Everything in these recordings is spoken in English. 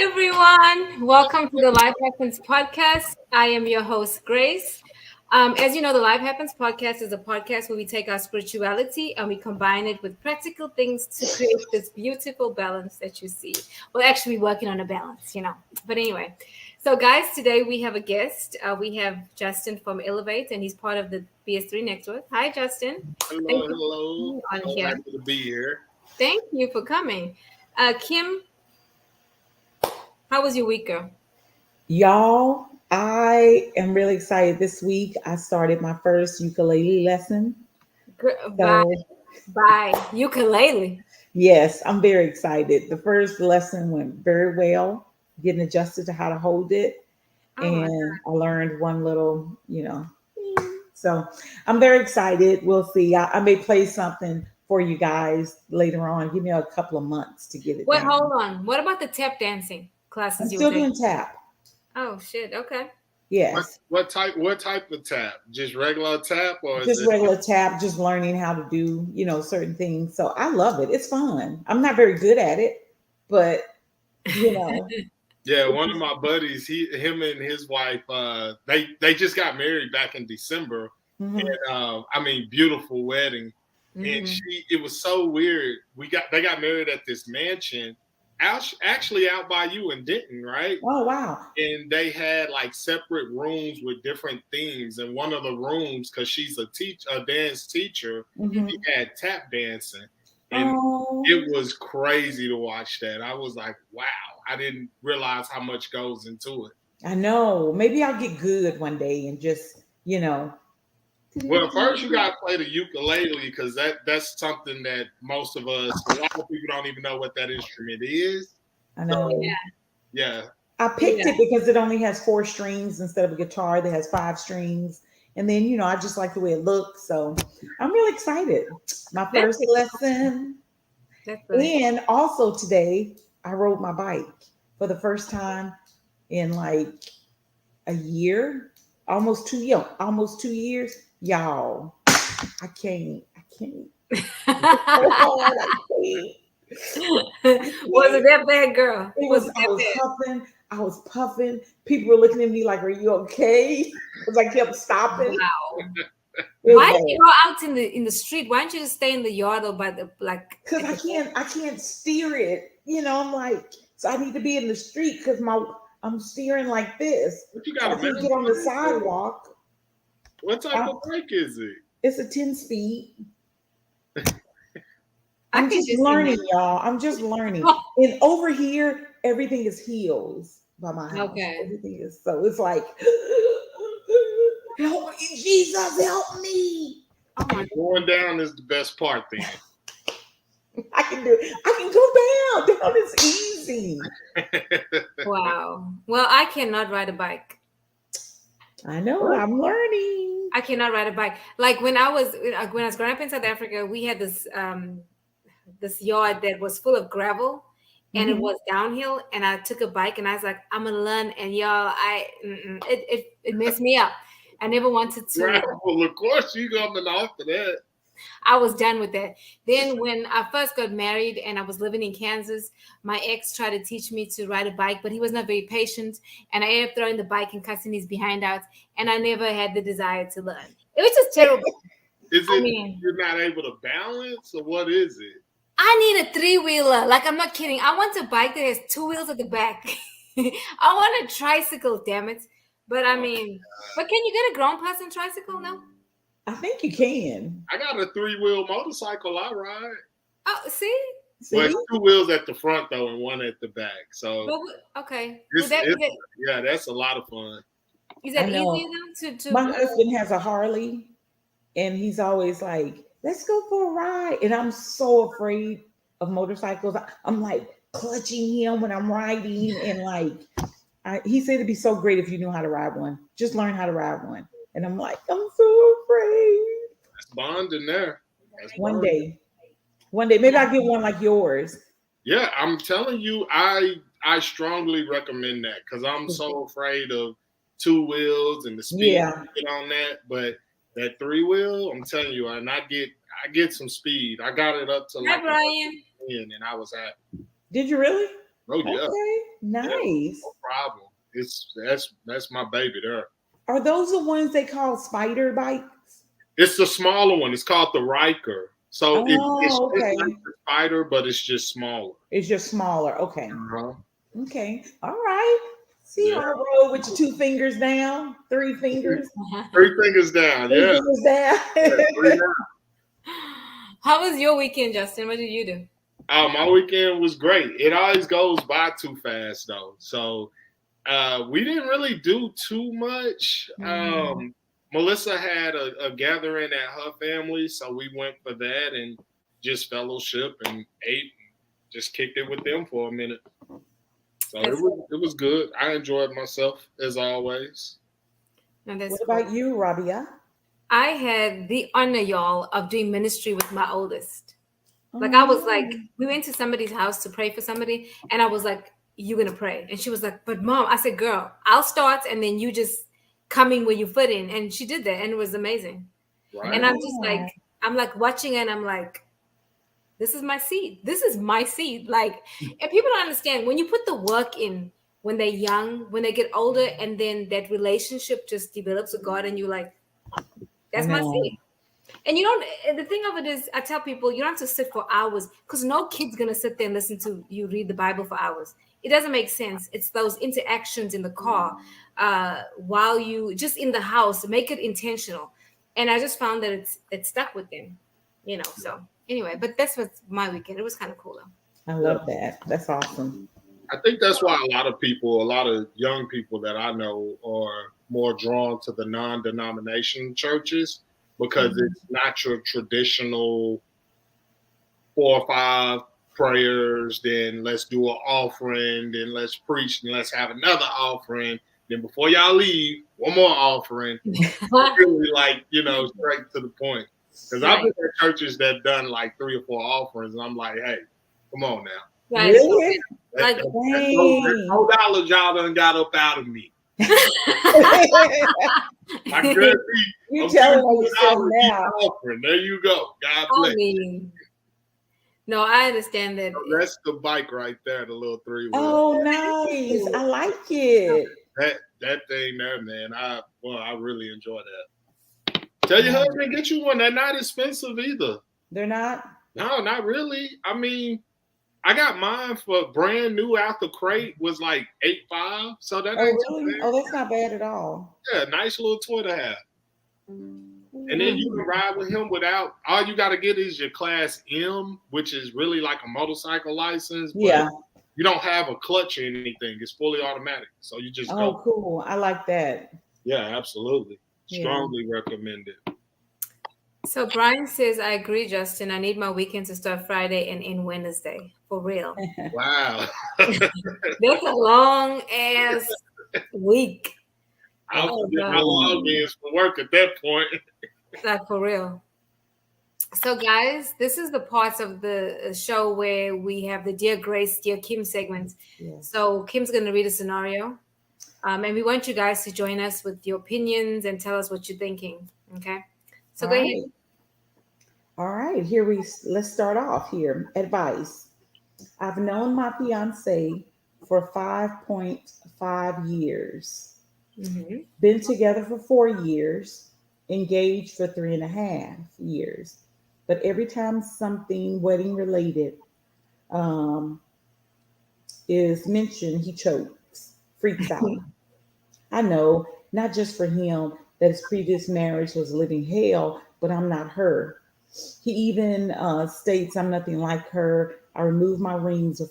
everyone. Welcome to the Life Happens Podcast. I am your host, Grace. As you know, the Life Happens Podcast is a podcast where we take our spirituality and we combine it with practical things to create this beautiful balance that you see. We're actually working on a balance, But anyway, so guys, today we have a guest. We have Justin from ELEV8, and he's part of the BS3 Network. Hi, Justin. Hello. On here. Happy to be here. Thank you for coming. Kim, how was your week, girl? Y'all, I am really excited. This week, I started my first ukulele lesson. Bye. Ukulele. Yes, I'm very excited. The first lesson went very well, getting adjusted to how to hold it. And I learned one little, So I'm very excited. We'll see. I may play something for you guys later on. Give me a couple of months to get it Wait, down. hold on. What about the tap dancing classes I'm you still were taking? doing tap. Oh shit. Okay. Yes. What type of tap? Just regular tap or Just regular tap, just learning how to do, certain things. So I love it. It's fun. I'm not very good at it, but Yeah, one of my buddies, him and his wife, they just got married back in December. Mm-hmm. And beautiful wedding. And it was so weird. They got married at this mansion, actually out by you in Denton, right? Oh wow! And they had like separate rooms with different themes. And one of the rooms, because she's a dance teacher, he had tap dancing, and it was crazy to watch that. I was like, wow! I didn't realize how much goes into it. I know. Maybe I'll get good one day and just, Well, first you gotta play the ukulele because that's something that a lot of people don't even know what that instrument is. I know. So, yeah. I picked it because it only has 4 strings instead of a guitar that has 5 strings. And then, I just like the way it looks. So I'm really excited. My first lesson. And also today I rode my bike for the first time in like a year, almost 2 years. Y'all, I can't. Was it that bad, girl? I was puffing. People were looking at me like, "Are you okay?" Because I kept stopping. Wow. Why did you go out in the street? Why don't you just stay in the yard or by the like? Because I can't steer it. I'm like, so I need to be in the street because I'm steering like this. But you gotta get on the sidewalk. What type of bike is it? It's a 10-speed. I'm just learning, y'all. I'm just learning. And over here, everything is hills by my house. Okay. Everything is so it's like, help me, Jesus, help me. Oh my God. Going down is the best part then. I can do it. I can go down. Down is easy. Wow. Well, I cannot ride a bike. I know. I'm learning. I cannot ride a bike. Like when I was growing up in South Africa, we had this yard that was full of gravel, and it was downhill. And I took a bike, and I was like, I'm gonna learn. And y'all, it messed me up. I never wanted to. Well, of course you coming after that. I was done with that. Then when I first got married and I was living in Kansas, my ex tried to teach me to ride a bike, but he was not very patient. And I ended up throwing the bike and cutting his behind out. And I never had the desire to learn. It was just terrible. You're not able to balance, or what is it? I need a 3-wheeler. Like, I'm not kidding. I want a bike that has 2 wheels at the back. I want a tricycle, damn it. But but can you get a grown person tricycle now? I think you can. I got a 3-wheel motorcycle I ride. Oh, see? Well, it's 2 wheels at the front though, and 1 at the back. So okay. Yeah, that's a lot of fun. Is that easy to My husband has a Harley, and he's always like, "Let's go for a ride." And I'm so afraid of motorcycles. I'm like clutching him when I'm riding, and he said it'd be so great if you knew how to ride one. Just learn how to ride one. And I'm like, I'm so afraid. That's bonding there. One day, maybe I'll get one like yours. Yeah, I'm telling you, I strongly recommend that because I'm so afraid of 2 wheels and the speed to get on that. But that 3-wheel, I'm telling you, and I get some speed. I got it up to Brian. And I was happy. Did you really? Oh yeah. Okay, nice. No problem. That's my baby there. Are those the ones they call spider bikes? It's the smaller one. It's called the Riker. So it's okay. like the spider, but it's just smaller. It's just smaller. Okay. Uh-huh. Okay. All right. See you on the road with your 2 fingers down, 3 fingers. 3 fingers down. 3 fingers down. How was your weekend, Justin? What did you do? My weekend was great. It always goes by too fast, though. So we didn't really do too much. Melissa had a gathering at her family, so we went for that and just fellowship and ate and just kicked it with them for a minute. So it was good. I enjoyed myself as always. What about you, Rabia? I had the honor, y'all, of doing ministry with my oldest. Like I was like, we went to somebody's house to pray for somebody, and I was like, "You gonna pray?" And she was like, "But Mom," I said, "Girl, I'll start, and then you just coming where you fit in." And she did that, and it was amazing. Right. And I'm just like, I'm like watching, and I'm like, this is my seed. This is my seed. Like, and people don't understand when you put the work in when they're young, when they get older, and then that relationship just develops with God, and you're like, that's my seed. And you don't, the thing of it is, I tell people, you don't have to sit for hours because no kid's going to sit there and listen to you read the Bible for hours. It doesn't make sense. It's those interactions in the car while you just in the house, make it intentional. And I just found that it stuck with them, you know. So anyway, but that's what's my weekend. It was kind of cool though. I love that. That's awesome. I think that's why a lot of young people that I know are more drawn to the non-denomination churches because it's not your traditional 4 or 5 prayers, then let's do an offering, then let's preach, and let's have another offering. Then before y'all leave, one more offering. Really like, straight to the point. Because I've been at churches that done like 3 or 4 offerings, and I'm like, hey, come on now. Right. Really? Like $4 y'all done got up out of me. I could be. You telling yourself now. There you go. God bless. No, I understand that. That's the bike right there, the little 3-wheel. Oh, nice. I like it. That thing there, man. I really enjoy that. Tell your husband, get you one. They're not expensive either. They're not? No, not really. I mean, I got mine for brand new out the crate was like $8.5. So that ain't really? Oh, that's not bad at all. Yeah, nice little toy to have. And then you can ride with him without. All you got to get is your Class M, which is really like a motorcycle license. But you don't have a clutch or anything. It's fully automatic, so you just go. Oh, cool! I like that. Yeah, absolutely. Strongly recommend it. So Brian says, I agree, Justin. I need my weekend to start Friday and end Wednesday. For real. Wow. That's a long ass week. I'll get my logins for work at that point. Like for real. So guys, this is the parts of the show where we have the Dear Grace, Dear Kim segments. Yes. So Kim's going to read a scenario. And we want you guys to join us with your opinions and tell us what you're thinking. Okay. So go ahead. All right. Let's start off here. Advice. I've known my fiance for 5.5 years. Mm-hmm. Been together for 4 years. Engaged for 3.5 years. But every time something wedding related is mentioned, he chokes, freaks out. I know, not just for him, that his previous marriage was living hell, but I'm not her. He even states I'm nothing like her. I removed my rings a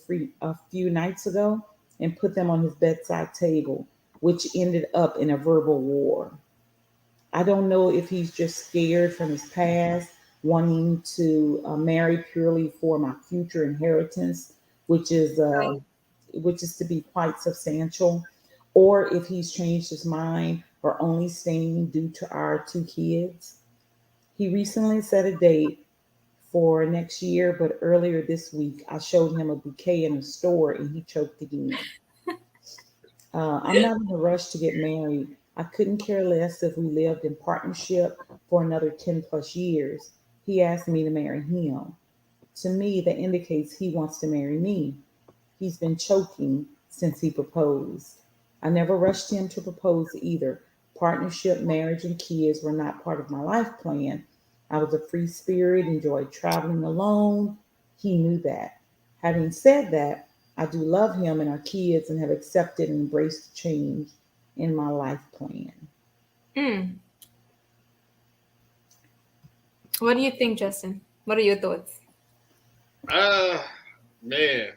few nights ago and put them on his bedside table, which ended up in a verbal war. I don't know if he's just scared from his past, wanting to marry purely for my future inheritance, which is to be quite substantial, or if he's changed his mind or only staying due to our 2 kids. He recently set a date for next year, but earlier this week I showed him a bouquet in a store and he choked again. I'm not in a rush to get married. I couldn't care less if we lived in partnership for another 10 plus years. He asked me to marry him. To me, that indicates he wants to marry me. He's been choking since he proposed. I never rushed him to propose either. Partnership, marriage, and kids were not part of my life plan. I was a free spirit, enjoyed traveling alone. He knew that. Having said that, I do love him and our kids and have accepted and embraced change in my life plan. What do you think, Justin? What are your thoughts? Man.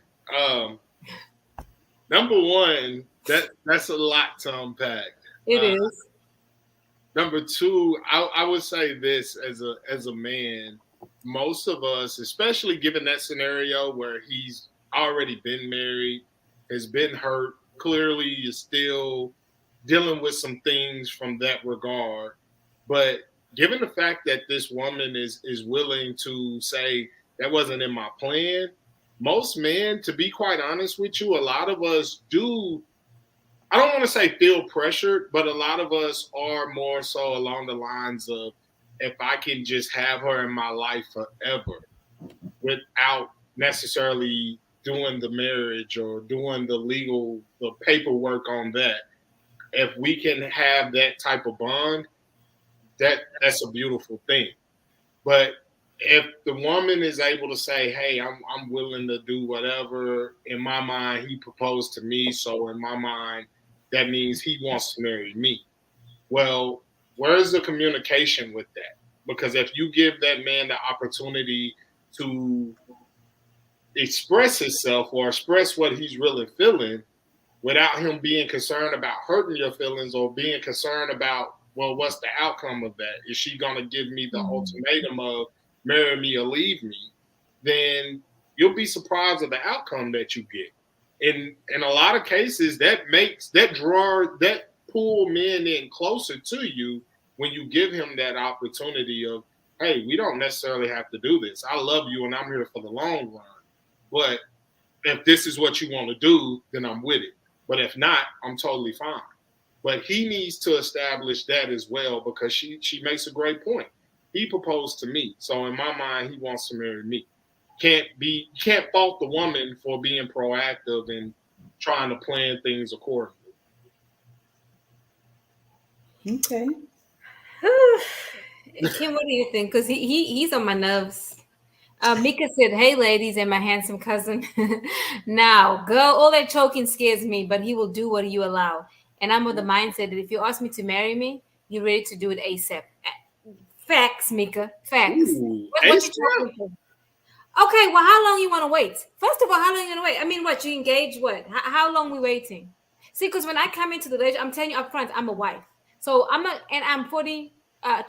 Number one, that's a lot to unpack. It is. Number two, I would say this as a man, most of us, especially given that scenario where he's already been married, has been hurt, clearly is still dealing with some things from that regard. But given the fact that this woman is willing to say that wasn't in my plan, most men, to be quite honest with you, a lot of us do, I don't want to say feel pressured, but a lot of us are more so along the lines of, if I can just have her in my life forever without necessarily doing the marriage or doing the paperwork on that, if we can have that type of bond, that's a beautiful thing. But if the woman is able to say, hey, I'm willing to do whatever, in my mind, he proposed to me, so in my mind, that means he wants to marry me. Well, where's the communication with that? Because if you give that man the opportunity to express himself or express what he's really feeling without him being concerned about hurting your feelings or being concerned about, well, what's the outcome of that? Is she going to give me the ultimatum of marry me or leave me? Then you'll be surprised at the outcome that you get. In a lot of cases, that pull men in closer to you when you give him that opportunity of, hey, we don't necessarily have to do this. I love you and I'm here for the long run. But if this is what you want to do, then I'm with it. But if not, I'm totally fine. But he needs to establish that as well, because she makes a great point. He proposed to me. So in my mind, he wants to marry me. Can't fault the woman for being proactive and trying to plan things accordingly. Okay. Kim, what do you think? Because he's on my nerves. Mika said, hey, ladies, and my handsome cousin. Now, girl, all that choking scares me, but he will do what you allow. And I'm with the mindset that if you ask me to marry me, you're ready to do it ASAP. Facts, Mika. Facts. What you talking for? Okay, well, how long you want to wait? First of all, how long you want to wait? I mean, what, you engage what? How long we waiting? See, because when I come into the relationship, I'm telling you up front, I'm a wife. So I'm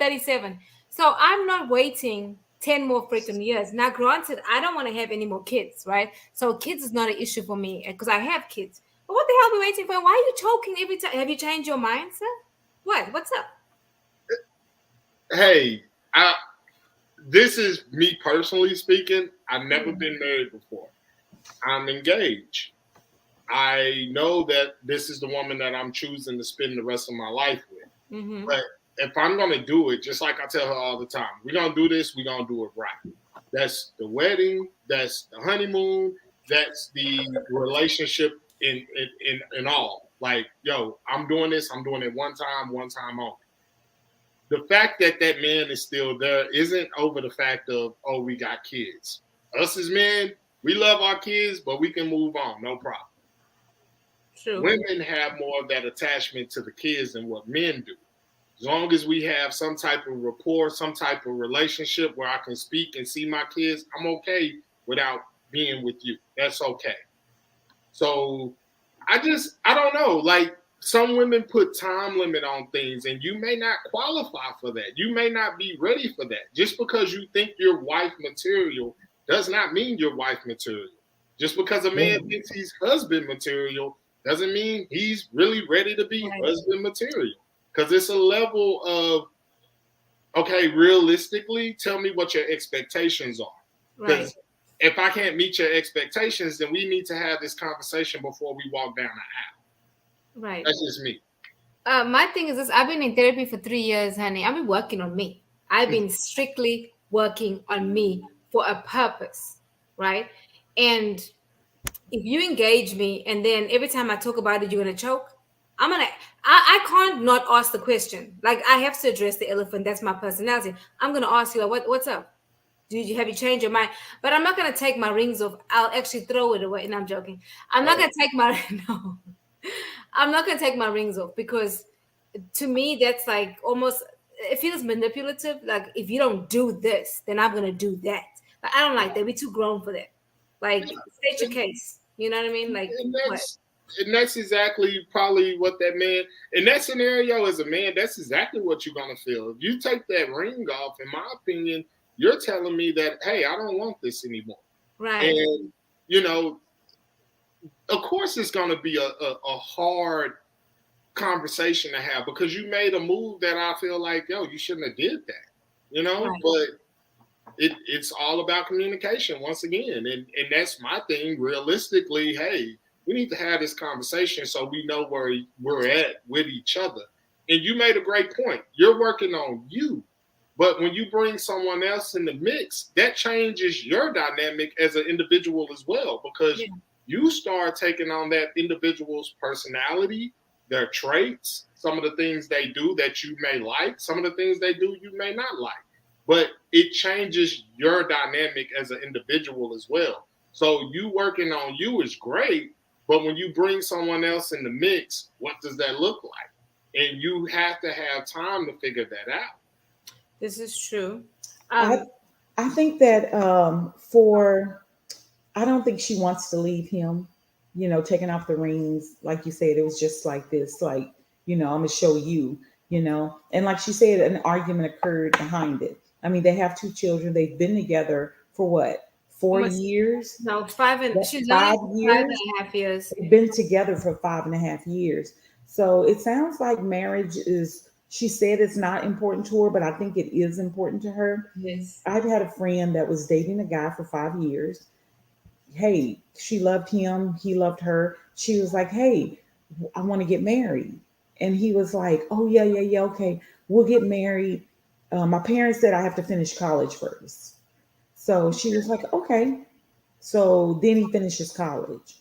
37. So I'm not waiting 10 more freaking years. Now, granted, I don't want to have any more kids, right? So kids is not an issue for me because I have kids. But what the hell are we waiting for? Why are you choking every time? Have you changed your mind, sir? What? What's up? Hey, this is me personally speaking. I've never been married before. I'm engaged. I know that this is the woman that I'm choosing to spend the rest of my life with. Mm-hmm. But if I'm going to do it, just like I tell her all the time, we're going to do this, we're going to do it right. That's the wedding, that's the honeymoon, that's the relationship in all. Like, yo, I'm doing this, I'm doing it one time only. The fact that man is still there isn't over the fact of, oh, we got kids. Us as men, we love our kids, but we can move on, no problem. True. Women have more of that attachment to the kids than what men do. As long as we have some type of rapport, some type of relationship where I can speak and see my kids, I'm okay without being with you. That's okay. So I don't know. Like, some women put time limit on things, and you may not qualify for that. You may not be ready for that. Just because you think you're wife material does not mean you're wife material. Just because a man thinks he's husband material doesn't mean he's really ready to be husband material. Because it's a level of, okay, realistically, tell me what your expectations are. Because if I can't meet your expectations, then we need to have this conversation before we walk down the aisle. Right. That's just me. My thing is this. I've been in therapy for 3 years, honey. I've been working on me. I've been strictly working on me for a purpose, right? And if you engage me and then every time I talk about it, you're gonna choke, I can't not ask the question. Like I have to address the elephant. That's my personality. I'm gonna ask you, like, what's up? Have you changed your mind? But I'm not gonna take my rings off. I'll actually throw it away. And I'm joking. I'm not gonna take my no. I'm not gonna take my rings off because to me that's like almost it feels manipulative. Like if you don't do this, then I'm gonna do that. Like, I don't like that. We're too grown for that. Like state your case. You know what I mean? Like what? And that's exactly probably what that man in that scenario as a man, that's exactly what you're gonna feel. If you take that ring off, in my opinion, you're telling me that, hey, I don't want this anymore. Right. And of course it's gonna be a hard conversation to have because you made a move that I feel like, you shouldn't have did that. Right. But it's all about communication once again. And that's my thing. Realistically, hey, we need to have this conversation so we know where we're at with each other. And you made a great point. You're working on you. But when you bring someone else in the mix, that changes your dynamic as an individual as well, because you start taking on that individual's personality, their traits, some of the things they do that you may like, some of the things they do you may not like. But it changes your dynamic as an individual as well. So you working on you is great, but when you bring someone else in the mix, what does that look like? And you have to have time to figure that out. This is true. I think that I don't think she wants to leave him, taking off the rings. Like you said, it was just like this, like, I'm going to show you, and like she said, an argument occurred behind it. I mean, they have 2 children. They've been together for what? 4 years? No, 5 and she's 5 only years. 5.5 years. They've been together for 5.5 years. So it sounds like marriage is, she said it's not important to her, but I think it is important to her. Yes. I've had a friend that was dating a guy for 5 years. Hey, she loved him. He loved her. She was like, hey, I want to get married. And he was like, oh, yeah, okay. We'll get married. My parents said I have to finish college first. So she was like, okay. So then he finishes college.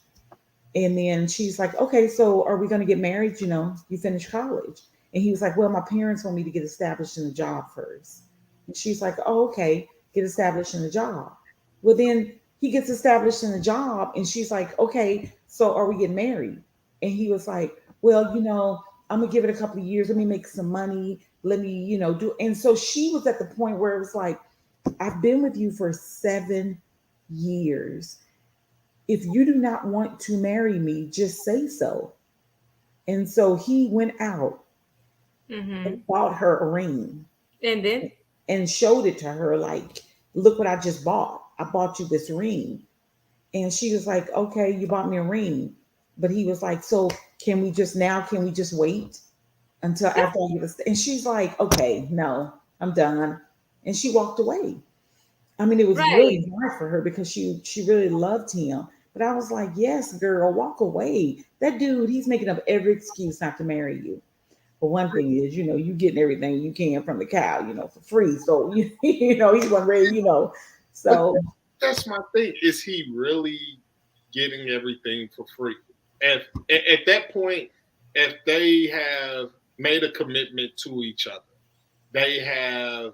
And then she's like, okay, so are we going to get married? You finish college. And he was like, well, my parents want me to get established in a job first. And she's like, oh, okay, get established in a job. Well, then he gets established in a job. And she's like, okay, so are we getting married? And he was like, well, I'm going to give it a couple of years. Let me make some money. Let me, do. And so she was at the point where it was like, I've been with you for 7 years. If you do not want to marry me, just say so. And so he went out and bought her a ring. And then? And showed it to her like, look what I just bought. I bought you this ring. And she was like, okay, you bought me a ring. But he was like, so can we just wait until after I get this? And she's like, okay, no, I'm done. And she walked away. I mean, it was really hard for her because she really loved him. But I was like, yes, girl, walk away. That dude, he's making up every excuse not to marry you. But one thing is, you getting everything you can from the cow, for free. So, he wasn't ready, So that's my thing. Is he really getting everything for free? At that point, if they have made a commitment to each other, they have,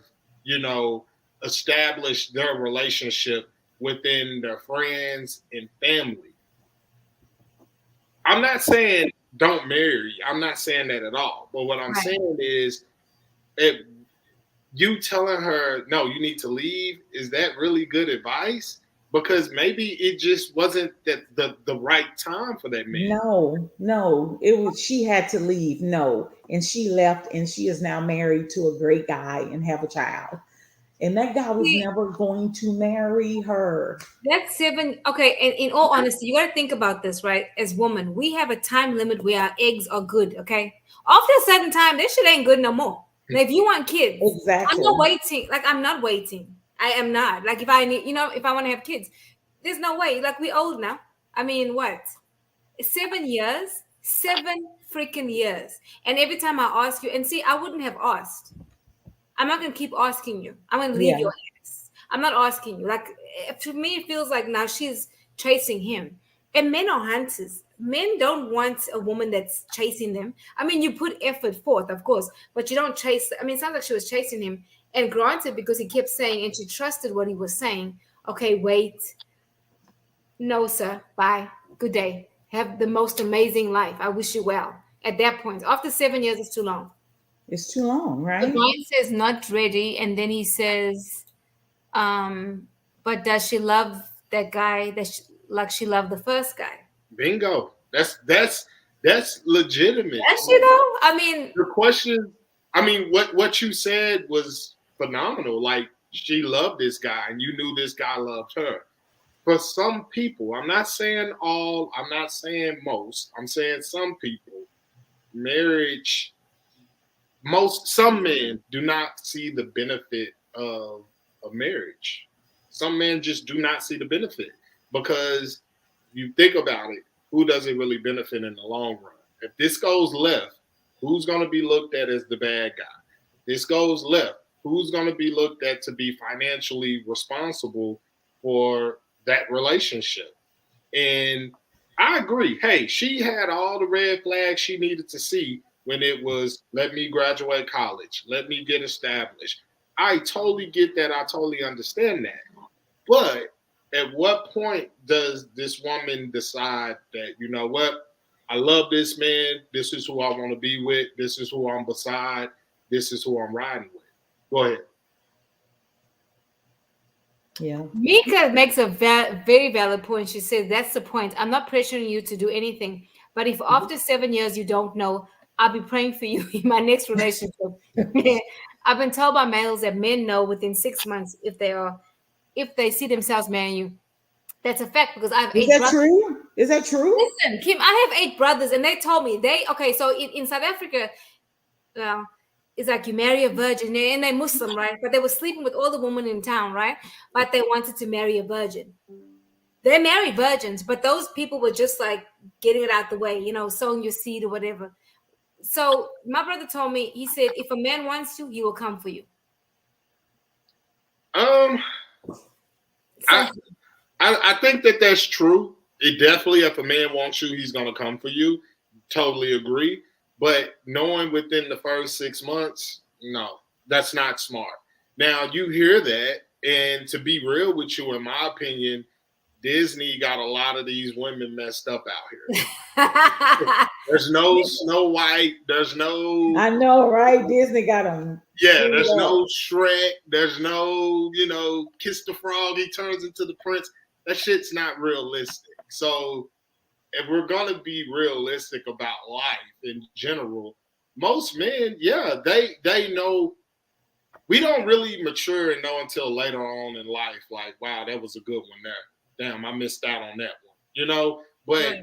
established their relationship within their friends and family. I'm not saying don't marry. I'm not saying that at all. But what I'm saying is, if you telling her, no, you need to leave, is that really good advice? Because maybe it just wasn't the right time for that man. No, it was, she had to leave. No. And she left, and she is now married to a great guy and have a child. And that guy was never going to marry her. That's 7. Okay. And in all honesty, you got to think about this, right? As women, we have a time limit where our eggs are good. Okay. After a certain time, this shit ain't good no more. Like, if you want kids, exactly. I'm not waiting. Like, I'm not waiting. I am not. Like, if I need, if I want to have kids, there's no way. Like, we old now. I mean, what? 7 years? 7 freaking years. And every time I ask you, and see, I wouldn't have asked. I'm not going to keep asking you. I'm going to leave your ass. I'm not asking you. Like, to me, it feels like now she's chasing him. And men are hunters. Men don't want a woman that's chasing them. I mean, you put effort forth, of course, but you don't chase. I mean, it sounds like she was chasing him. And granted, because he kept saying, and she trusted what he was saying. Okay, wait. No, sir. Bye. Good day. Have the most amazing life. I wish you well. At that point, after 7 years, it's too long. It's too long, right? The guy says not ready, and then he says, but does she love that guy like she loved the first guy? Bingo. That's legitimate. Yes, you know. I mean, the question. I mean, what you said was phenomenal. Like, she loved this guy, and you knew this guy loved her. For some people, I'm not saying all. I'm not saying most. I'm saying some people. Marriage. Some men do not see the benefit of a marriage. Some men just do not see the benefit, because you think about it, who does it really benefit in the long run? If this goes left, who's going to be looked at as the bad guy? This goes left, who's going to be looked at to be financially responsible for that relationship? And I agree. Hey, she had all the red flags she needed to see when it was, let me graduate college, let me get established. I totally get that. I totally understand that. But at what point does this woman decide that, you know what, I love this man, this is who I want to be with, this is who I'm beside, this is who I'm riding with? Go ahead. Yeah. Mika makes a very valid point. She says, that's the point. I'm not pressuring you to do anything. But if after 7 years you don't know, I'll be praying for you in my next relationship. I've been told by males that men know within 6 months if they see themselves marrying you. That's a fact, because I have 8 brothers. True? Is that true? Listen, Kim, I have 8 brothers, and they told me so in South Africa, it's like you marry a virgin, and they're Muslim, right? But they were sleeping with all the women in town, right? But they wanted to marry a virgin. They marry virgins, but those people were just like getting it out the way, sowing your seed or whatever. So my brother told me, he said, if a man wants you, he will come for you. I think that's true. It definitely, if a man wants you, he's going to come for you. Totally agree. But knowing within the first 6 months, no, that's not smart. Now, you hear that, and to be real with you, in my opinion, Disney got a lot of these women messed up out here. There's no Snow White. There's no... I know, right? Disney got them. Yeah, there's no Shrek. There's no, Kiss the Frog, he turns into the prince. That shit's not realistic. So if we're going to be realistic about life in general, most men, they know. We don't really mature and know until later on in life, like, wow, that was a good one there. Damn, I missed out on that one, But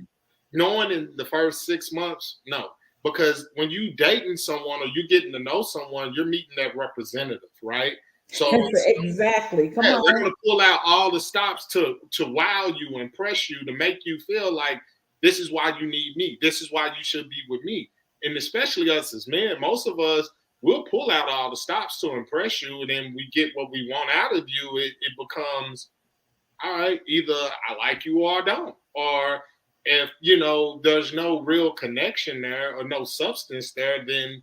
knowing in the first 6 months, no. Because when you dating someone or you getting to know someone, you're meeting that representative, right? So exactly. Come on. They're going to pull out all the stops to wow you, impress you, to make you feel like this is why you need me. This is why you should be with me. And especially us as men, most of us will pull out all the stops to impress you, and then we get what we want out of you. It becomes, all right, either I like you or I don't. Or if, there's no real connection there or no substance there, then,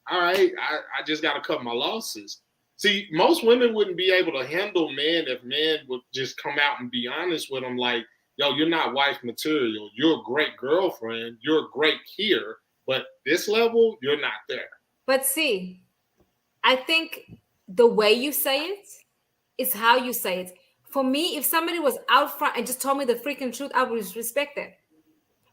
all right, I just got to cut my losses. See, most women wouldn't be able to handle men if men would just come out and be honest with them, like, yo, you're not wife material. You're a great girlfriend. You're great here. But this level, you're not there. But see, I think the way you say it is how you say it. For me, if somebody was out front and just told me the freaking truth, I would respect that.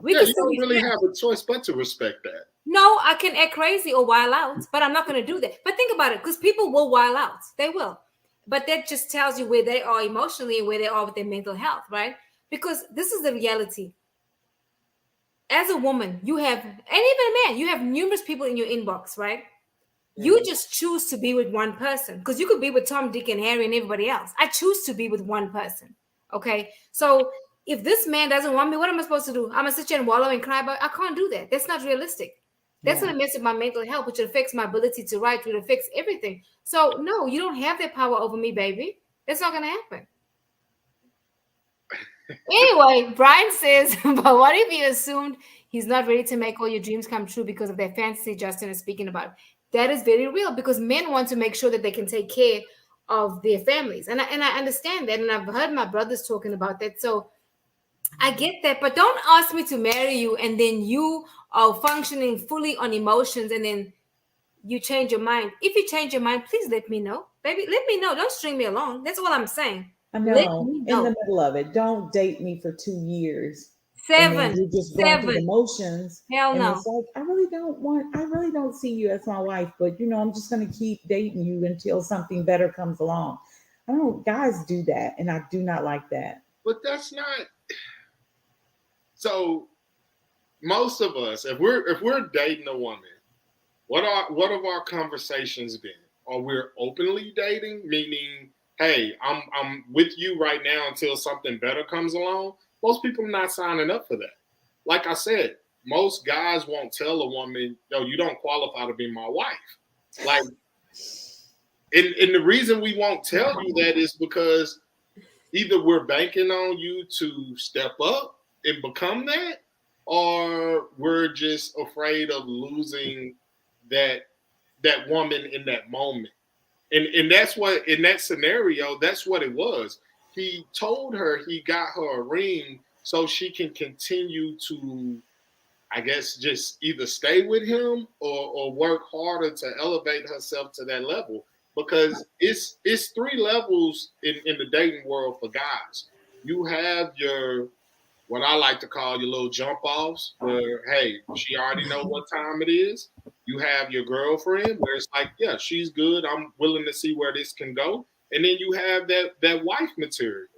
You don't really have a choice but to respect that. No, I can act crazy or wild out, but I'm not going to do that. But think about it, because people will wild out. They will. But that just tells you where they are emotionally and where they are with their mental health, right? Because this is the reality. As a woman, you have, and even a man, you have numerous people in your inbox, right? You just choose to be with one person, because you could be with Tom, Dick, and Harry and everybody else. I choose to be with one person. Okay. So if this man doesn't want me, what am I supposed to do? I'm going to sit here and wallow and cry about it? I can't do that. That's not realistic. That's going to mess with my mental health, which affects my ability to write, which affects everything. So no, you don't have that power over me, baby. That's not going to happen. Anyway, Brian says, but what if you assumed he's not ready to make all your dreams come true because of that fantasy Justin is speaking about? That is very real because men want to make sure that they can take care of their families. And I understand that. And I've heard my brothers talking about that. So I get that. But don't ask me to marry you and then you are functioning fully on emotions and then you change your mind. If you change your mind, please let me know. Baby, let me know. Don't string me along. That's all I'm saying. I Let know. me In know. the middle of it. Don't date me for 2 years. And then you're just going through the motions. Hell And no. it's like, I really don't see you as my wife, but I'm just gonna keep dating you until something better comes along. Guys do that, and I do not like that. But that's not so. Most of us, if we're dating a woman, what have our conversations been? Are we openly dating, meaning, hey, I'm with you right now until something better comes along? Most people are not signing up for that. Like I said, most guys won't tell a woman, "Yo, you don't qualify to be my wife." Like, and the reason we won't tell you that is because either we're banking on you to step up and become that, or we're just afraid of losing that woman in that moment. And that's what, in that scenario, that's what it was. He told her he got her a ring so she can continue to, I guess, just either stay with him or work harder to elevate herself to that level. Because it's 3 levels in the dating world for guys. You have your, what I like to call your little jump offs, where, hey, she already know what time it is. You have your girlfriend, where it's like, yeah, she's good. I'm willing to see where this can go. And then you have that wife material.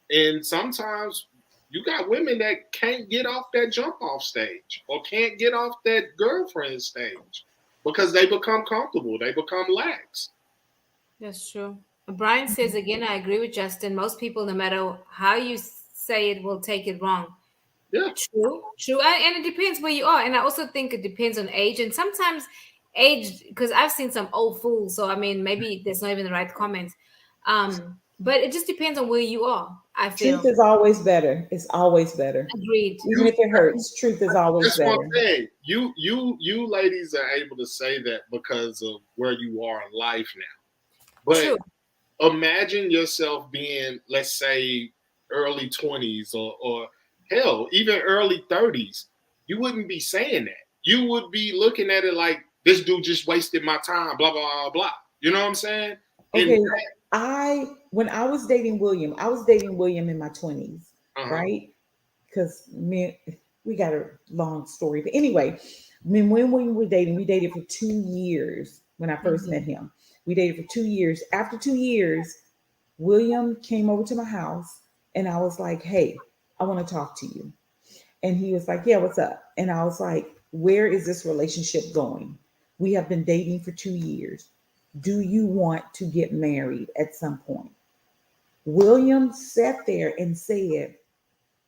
And sometimes you got women that can't get off that jump off stage or can't get off that girlfriend stage because they become comfortable. They become lax. That's true. Brian says again, I agree with Justin. Most people, no matter how you say it, will take it wrong. Yeah. True. And it depends where you are. And I also think it depends on age. And sometimes age, because I've seen some old fools. So, I mean, maybe that's not even the right comment. But it just depends on where you are, I feel. Truth is always better. It's always better. Agreed. Even if it hurts, truth is always That's better. one thing. You ladies are able to say that because of where you are in life now. But True. imagine yourself being, let's say, early 20s or hell, even early 30s. You wouldn't be saying that. You would be looking at it like, this dude just wasted my time, blah, blah, blah, blah. You know what I'm saying? Okay, when I was dating William in my 20s, right? Because we got a long story. But anyway, when we were dating, we dated for 2 years when I 1st met him. We dated for 2 years. After 2 years, William came over to my house and I was like, hey, I want to talk to you. And he was like, yeah, what's up? And I was like, where is this relationship going? We have been dating for 2 years. Do you want to get married at some point? William sat there and said,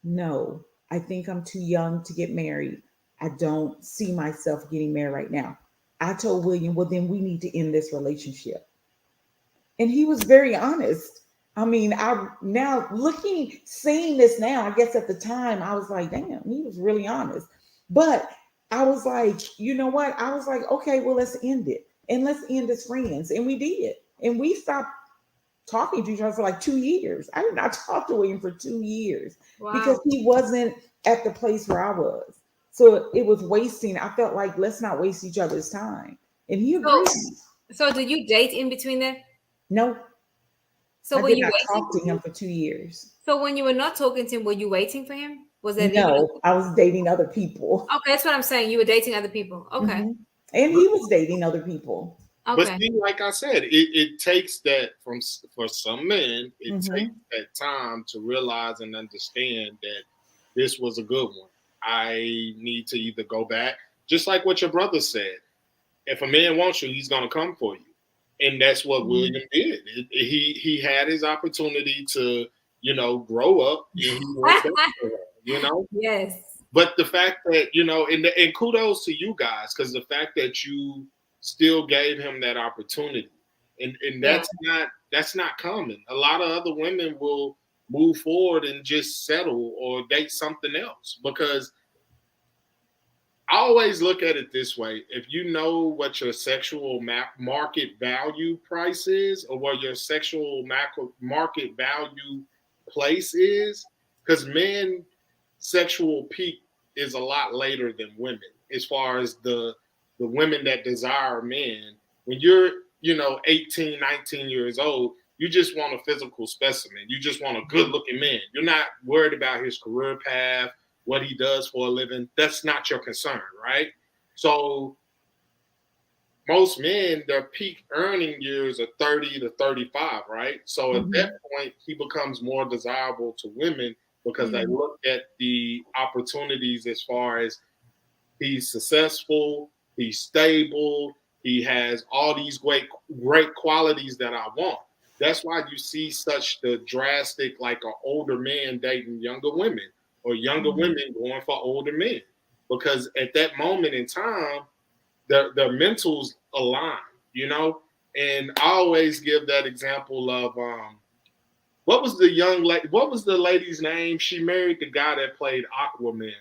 no, I think I'm too young to get married. I don't see myself getting married right now. I told William, well, then we need to end this relationship. And he was very honest. I mean, seeing this now, I guess at the time I was like, damn, he was really honest. But I was like, you know what? I was like, okay, well, let's end it. And let's end as friends. And we did. And we stopped talking to each other for like 2 years. I did not talk to William for 2 years because he wasn't at the place where I was. So it was wasting. I felt like, let's not waste each other's time. And he agreed. So did you date in between that? No. So I did not talk to him for 2 years. So when you were not talking to him, were you waiting for him? Was that no? I was dating other people. Okay, that's what I'm saying. You were dating other people. Okay. Mm-hmm. And he was dating other people. Okay. But see, like I said, it takes that for some men. It takes that time to realize and understand that this was a good one. I need to either go back, just like what your brother said. If a man wants you, he's going to come for you. And that's what William did. He had his opportunity to, grow up. And he went back for her, Yes. But the fact that, and kudos to you guys, because the fact that you still gave him that opportunity. And that's not common. A lot of other women will move forward and just settle or date something else. Because I always look at it this way. If you know what your sexual market value price is, or what your sexual market value place is, because men sexual peak is a lot later than women as far as the women that desire men. When you're 18, 19 years old, you just want a physical specimen. You just want a good looking man. You're not worried about his career path, what he does for a living. That's not your concern, right? So most men, their peak earning years are 30 to 35, right? So at that point, he becomes more desirable to women because they look at the opportunities as far as he's successful, he's stable, he has all these great qualities that I want. That's why you see such the drastic, like an older man dating younger women, or younger women going for older men, because at that moment in time, their mentals align, And I always give that example of what was the lady's name? She married the guy that played Aquaman.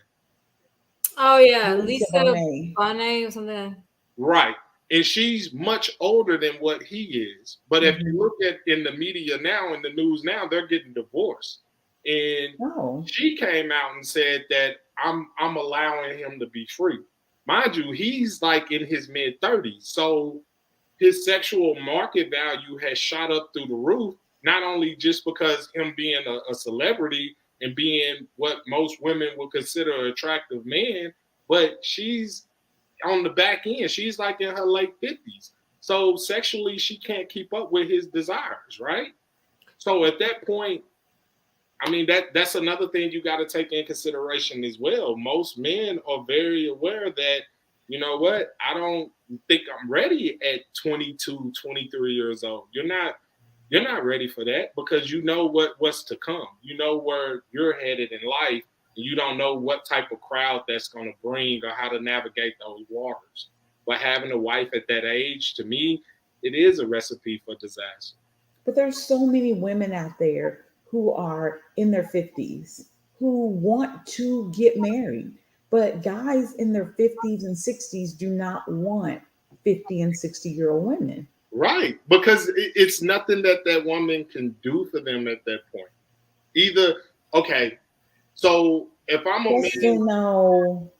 Oh yeah, Lisa Bonet or something. Right. And she's much older than what he is. But if you look at in the media now, in the news now, they're getting divorced. And she came out and said that I'm allowing him to be free. Mind you, he's like in his mid-30s. So his sexual market value has shot up through the roof, not only just because him being a celebrity and being what most women would consider an attractive man, but she's on the back end. She's like in her late 50s. So sexually, she can't keep up with his desires, right? So at that point, I mean, that's another thing you got to take in consideration as well. Most men are very aware that, you know what, I don't think I'm ready at 22, 23 years old. You're not ready for that, because you know what's to come. You know where you're headed in life, and you don't know what type of crowd that's going to bring or how to navigate those waters. But having a wife at that age, to me, it is a recipe for disaster. But there's so many women out there who are in their 50s who want to get married. But guys in their 50s and 60s do not want 50 and 60-year-old women. Right. Because it's nothing that woman can do for them at that point. Either, okay, so if I'm a man,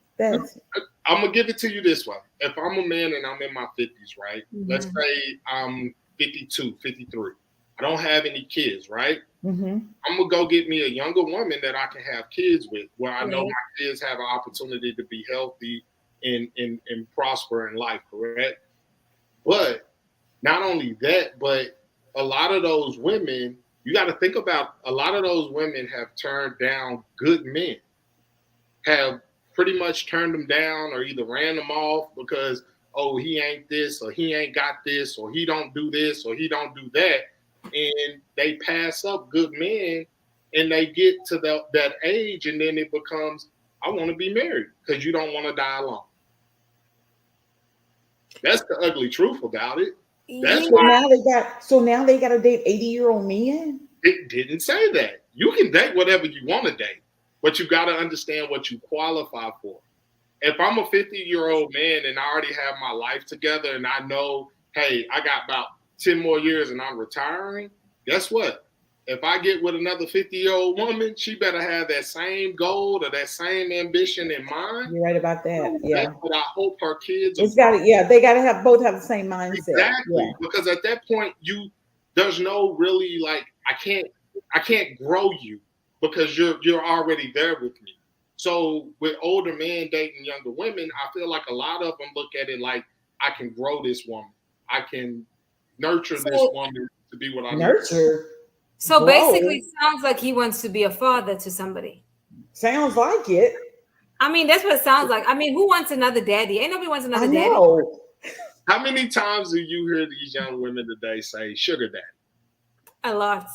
I'm going to give it to you this way. If I'm a man and I'm in my 50s, right? Let's say I'm 52, 53. I don't have any kids, right? I'm going to go get me a younger woman that I can have kids with, where I know my kids have an opportunity to be healthy and prosper in life, correct? But not only that, but a lot of those women, you got to think about, a lot of those women have turned down good men, have pretty much turned them down or either ran them off because, oh, he ain't this, or he ain't got this, or he don't do this, or he don't do that. And they pass up good men, and they get to that age, and then it becomes, I want to be married, because you don't want to die alone. That's the ugly truth about it. That's why. So now they got to date 80-year-old men? It didn't say that. You can date whatever you want to date, but you got to understand what you qualify for. If I'm a 50-year-old man and I already have my life together, and I know, hey, I got about 10 more years and I'm retiring, guess what? If I get with another 50-year-old woman, she better have that same goal or that same ambition in mind. You're right about that. Yeah. But I hope her kids. They got to both have the same mindset. Exactly. Yeah. Because at that point, there's no really like, I can't grow you because you're already there with me. So with older men dating younger women, I feel like a lot of them look at it like, I can grow this woman. I can nurture this woman to be what I nurture. So basically, it sounds like he wants to be a father to somebody. Sounds like it. I mean, that's what it sounds like. I mean, who wants another daddy? Ain't nobody wants another daddy. How many times do you hear these young women today say sugar daddy? A lot.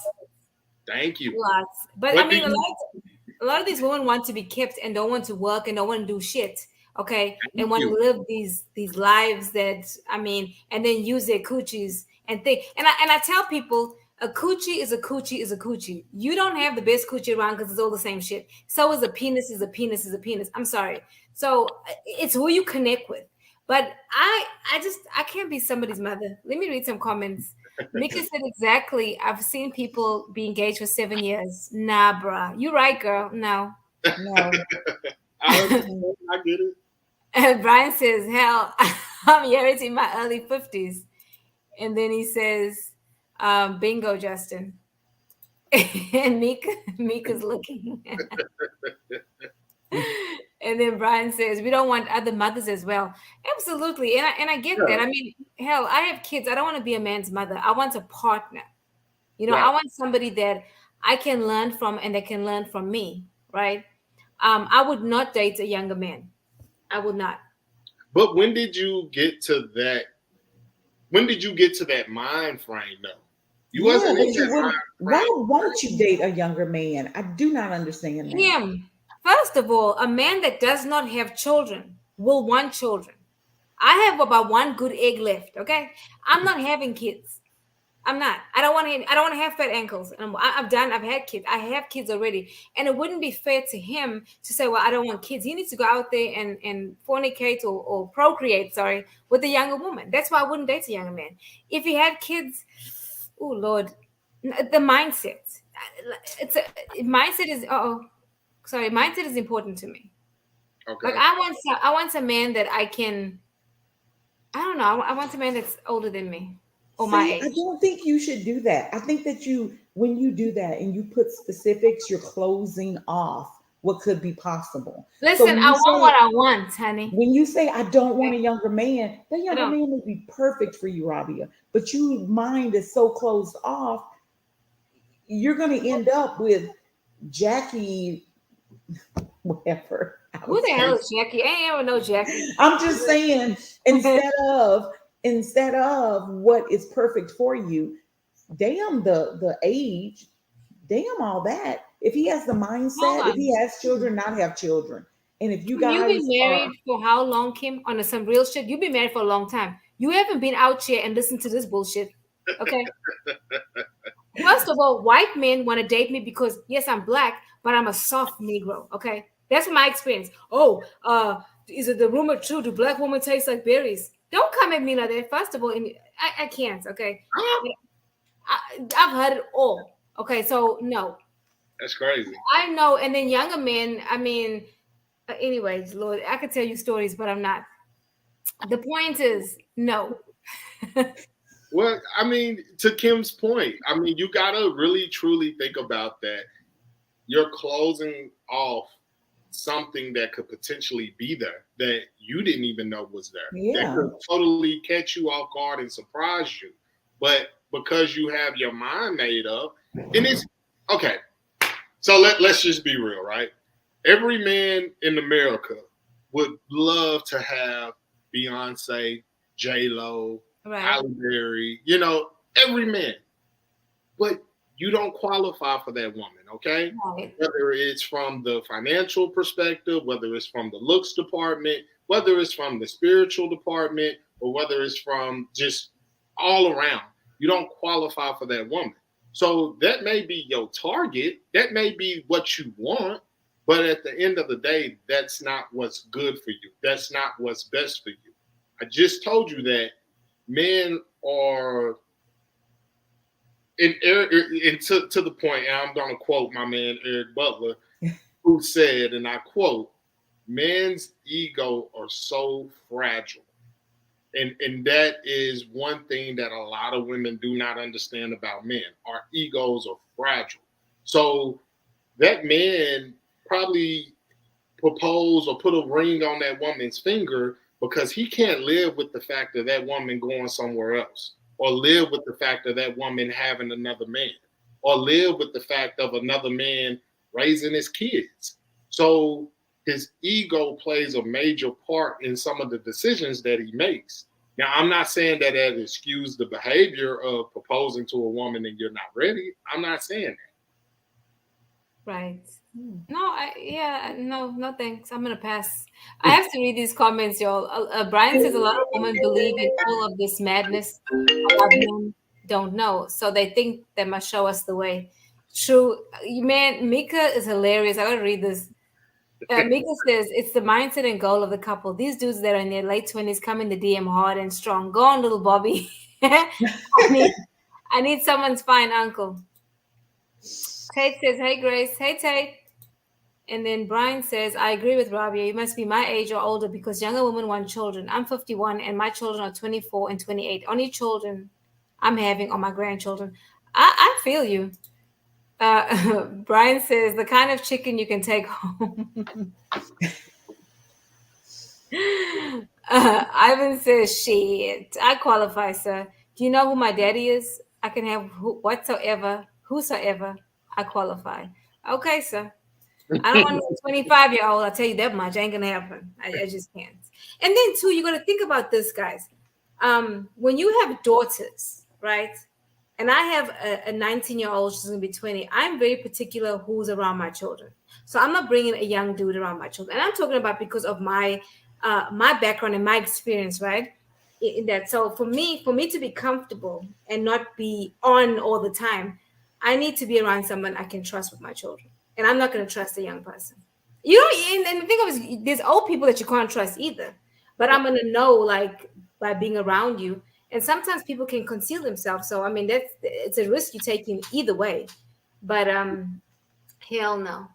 Thank you. Lots. But I mean, a lot of these women want to be kept and don't want to work and don't want to do shit. Okay. And want to live these lives that, I mean, and then use their coochies and think. And I tell people, A coochie is a coochie is a coochie. You don't have the best coochie around because it's all the same shit. So is a penis is a penis is a penis. I'm sorry. So it's who you connect with. But I can't be somebody's mother. Let me read some comments. Mika said exactly. I've seen people be engaged for 7 years. Nah, bruh. You right, girl. No. I get it. And Brian says, hell, I'm married in my early 50s. And then he says, bingo, Justin. And Mika's looking. And then Brian says, we don't want other mothers as well. Absolutely. And I get that. I mean, hell, I have kids. I don't want to be a man's mother. I want a partner. You know, I want somebody that I can learn from and that can learn from me, right? I would not date a younger man. I would not. But when did you get to that? When did you get to that mind frame, though? You wasn't in that mind frame. Why won't you date a younger man? I do not understand that. Him. First of all, a man that does not have children will want children. I have about one good egg left. Okay, I'm not having kids. I'm not. I don't want to have fat ankles. I've done. I've had kids. I have kids already, and it wouldn't be fair to him to say, "Well, I don't want kids." He needs to go out there and fornicate or procreate. Sorry, with a younger woman. That's why I wouldn't date a younger man. If he had kids, oh Lord, the mindset. Mindset is. Sorry, mindset is important to me. Okay. Like I want a man that I can. I don't know. I want a man that's older than me. My age. I don't think you should do that. I think that when you do that and you put specifics, you're closing off what could be possible. Listen, I want what I want, honey. When you say I don't want a younger man, that younger man would be perfect for you, Rabia. But your mind is so closed off, you're going to end up with Jackie, whatever. Who the hell is Jackie? I ain't ever know Jackie. I'm just saying, instead of what is perfect for you, damn the age, damn all that. If he has the mindset, if he has children, not have children. And if you guys you've been married for how long, Kim? On some real shit, you've been married for a long time. You haven't been out here and listened to this bullshit. Okay. First of all, white men want to date me because yes, I'm black, but I'm a soft Negro. Okay. That's my experience. Oh, is it the rumor true? Do black women taste like berries? Don't come at me like that. First of all, I can't. Okay, I've heard it all. Okay, so no. That's crazy. I know. And then younger men. I mean, anyways, Lord, I could tell you stories, but I'm not. The point is, no. Well, I mean, to Kim's point, I mean, you gotta really truly think about that. You're closing off something that could potentially be there that you didn't even know was there. That could totally catch you off guard and surprise you. But because you have your mind made up, and it's okay. So let's just be real, right? Every man in America would love to have Beyonce, J-Lo, Halle Berry, every man. But you don't qualify for that woman, okay? Right. Whether it's from the financial perspective, whether it's from the looks department, whether it's from the spiritual department, or whether it's from just all around, you don't qualify for that woman. So that may be your target, that may be what you want, but at the end of the day, that's not what's good for you. That's not what's best for you. I just told you that men are... And to the point, and I'm going to quote my man Eric Butler, who said, and I quote, "Men's ego are so fragile." And that is one thing that a lot of women do not understand about men. Our egos are fragile. So that man probably proposed or put a ring on that woman's finger because he can't live with the fact of that woman going somewhere else, or live with the fact of that woman having another man, or live with the fact of another man raising his kids. So his ego plays a major part in some of the decisions that he makes. Now, I'm not saying that excuse the behavior of proposing to a woman and you're not ready. I'm not saying that. Right. No, no, thanks. I'm gonna pass. I have to read these comments, y'all. Brian says a lot of women believe in all of this madness about men don't know. So they think they must show us the way. True. Man, Mika is hilarious. I gotta read this. Mika says it's the mindset and goal of the couple. These dudes that are in their late 20s come in the DM hard and strong. Go on, little Bobby. I need someone's fine uncle. Tate says, hey, Grace. Hey, Tate. And then Brian says, I agree with Rabia. You must be my age or older because younger women want children. I'm 51 and my children are 24 and 28. Only children I'm having are my grandchildren. I feel you. Brian says, the kind of chicken you can take home. Ivan says, shit, I qualify, sir. Do you know who my daddy is? I can have whosoever. I qualify. Okay, sir. I don't want a 25-year-old. I'll tell you that much. Ain't gonna happen. I just can't. And then too, you got to think about this, guys. When you have daughters, right? And I have a 19-year-old. She's gonna be 20. I'm very particular who's around my children. So I'm not bringing a young dude around my children. And I'm talking about because of my background and my experience, right? In that. So for me to be comfortable and not be on all the time, I need to be around someone I can trust with my children. And I'm not going to trust a young person. You know, and the thing is, there's old people that you can't trust either. But I'm going to know, like, by being around you. And sometimes people can conceal themselves. So, I mean, it's a risk you take in either way. But hell no.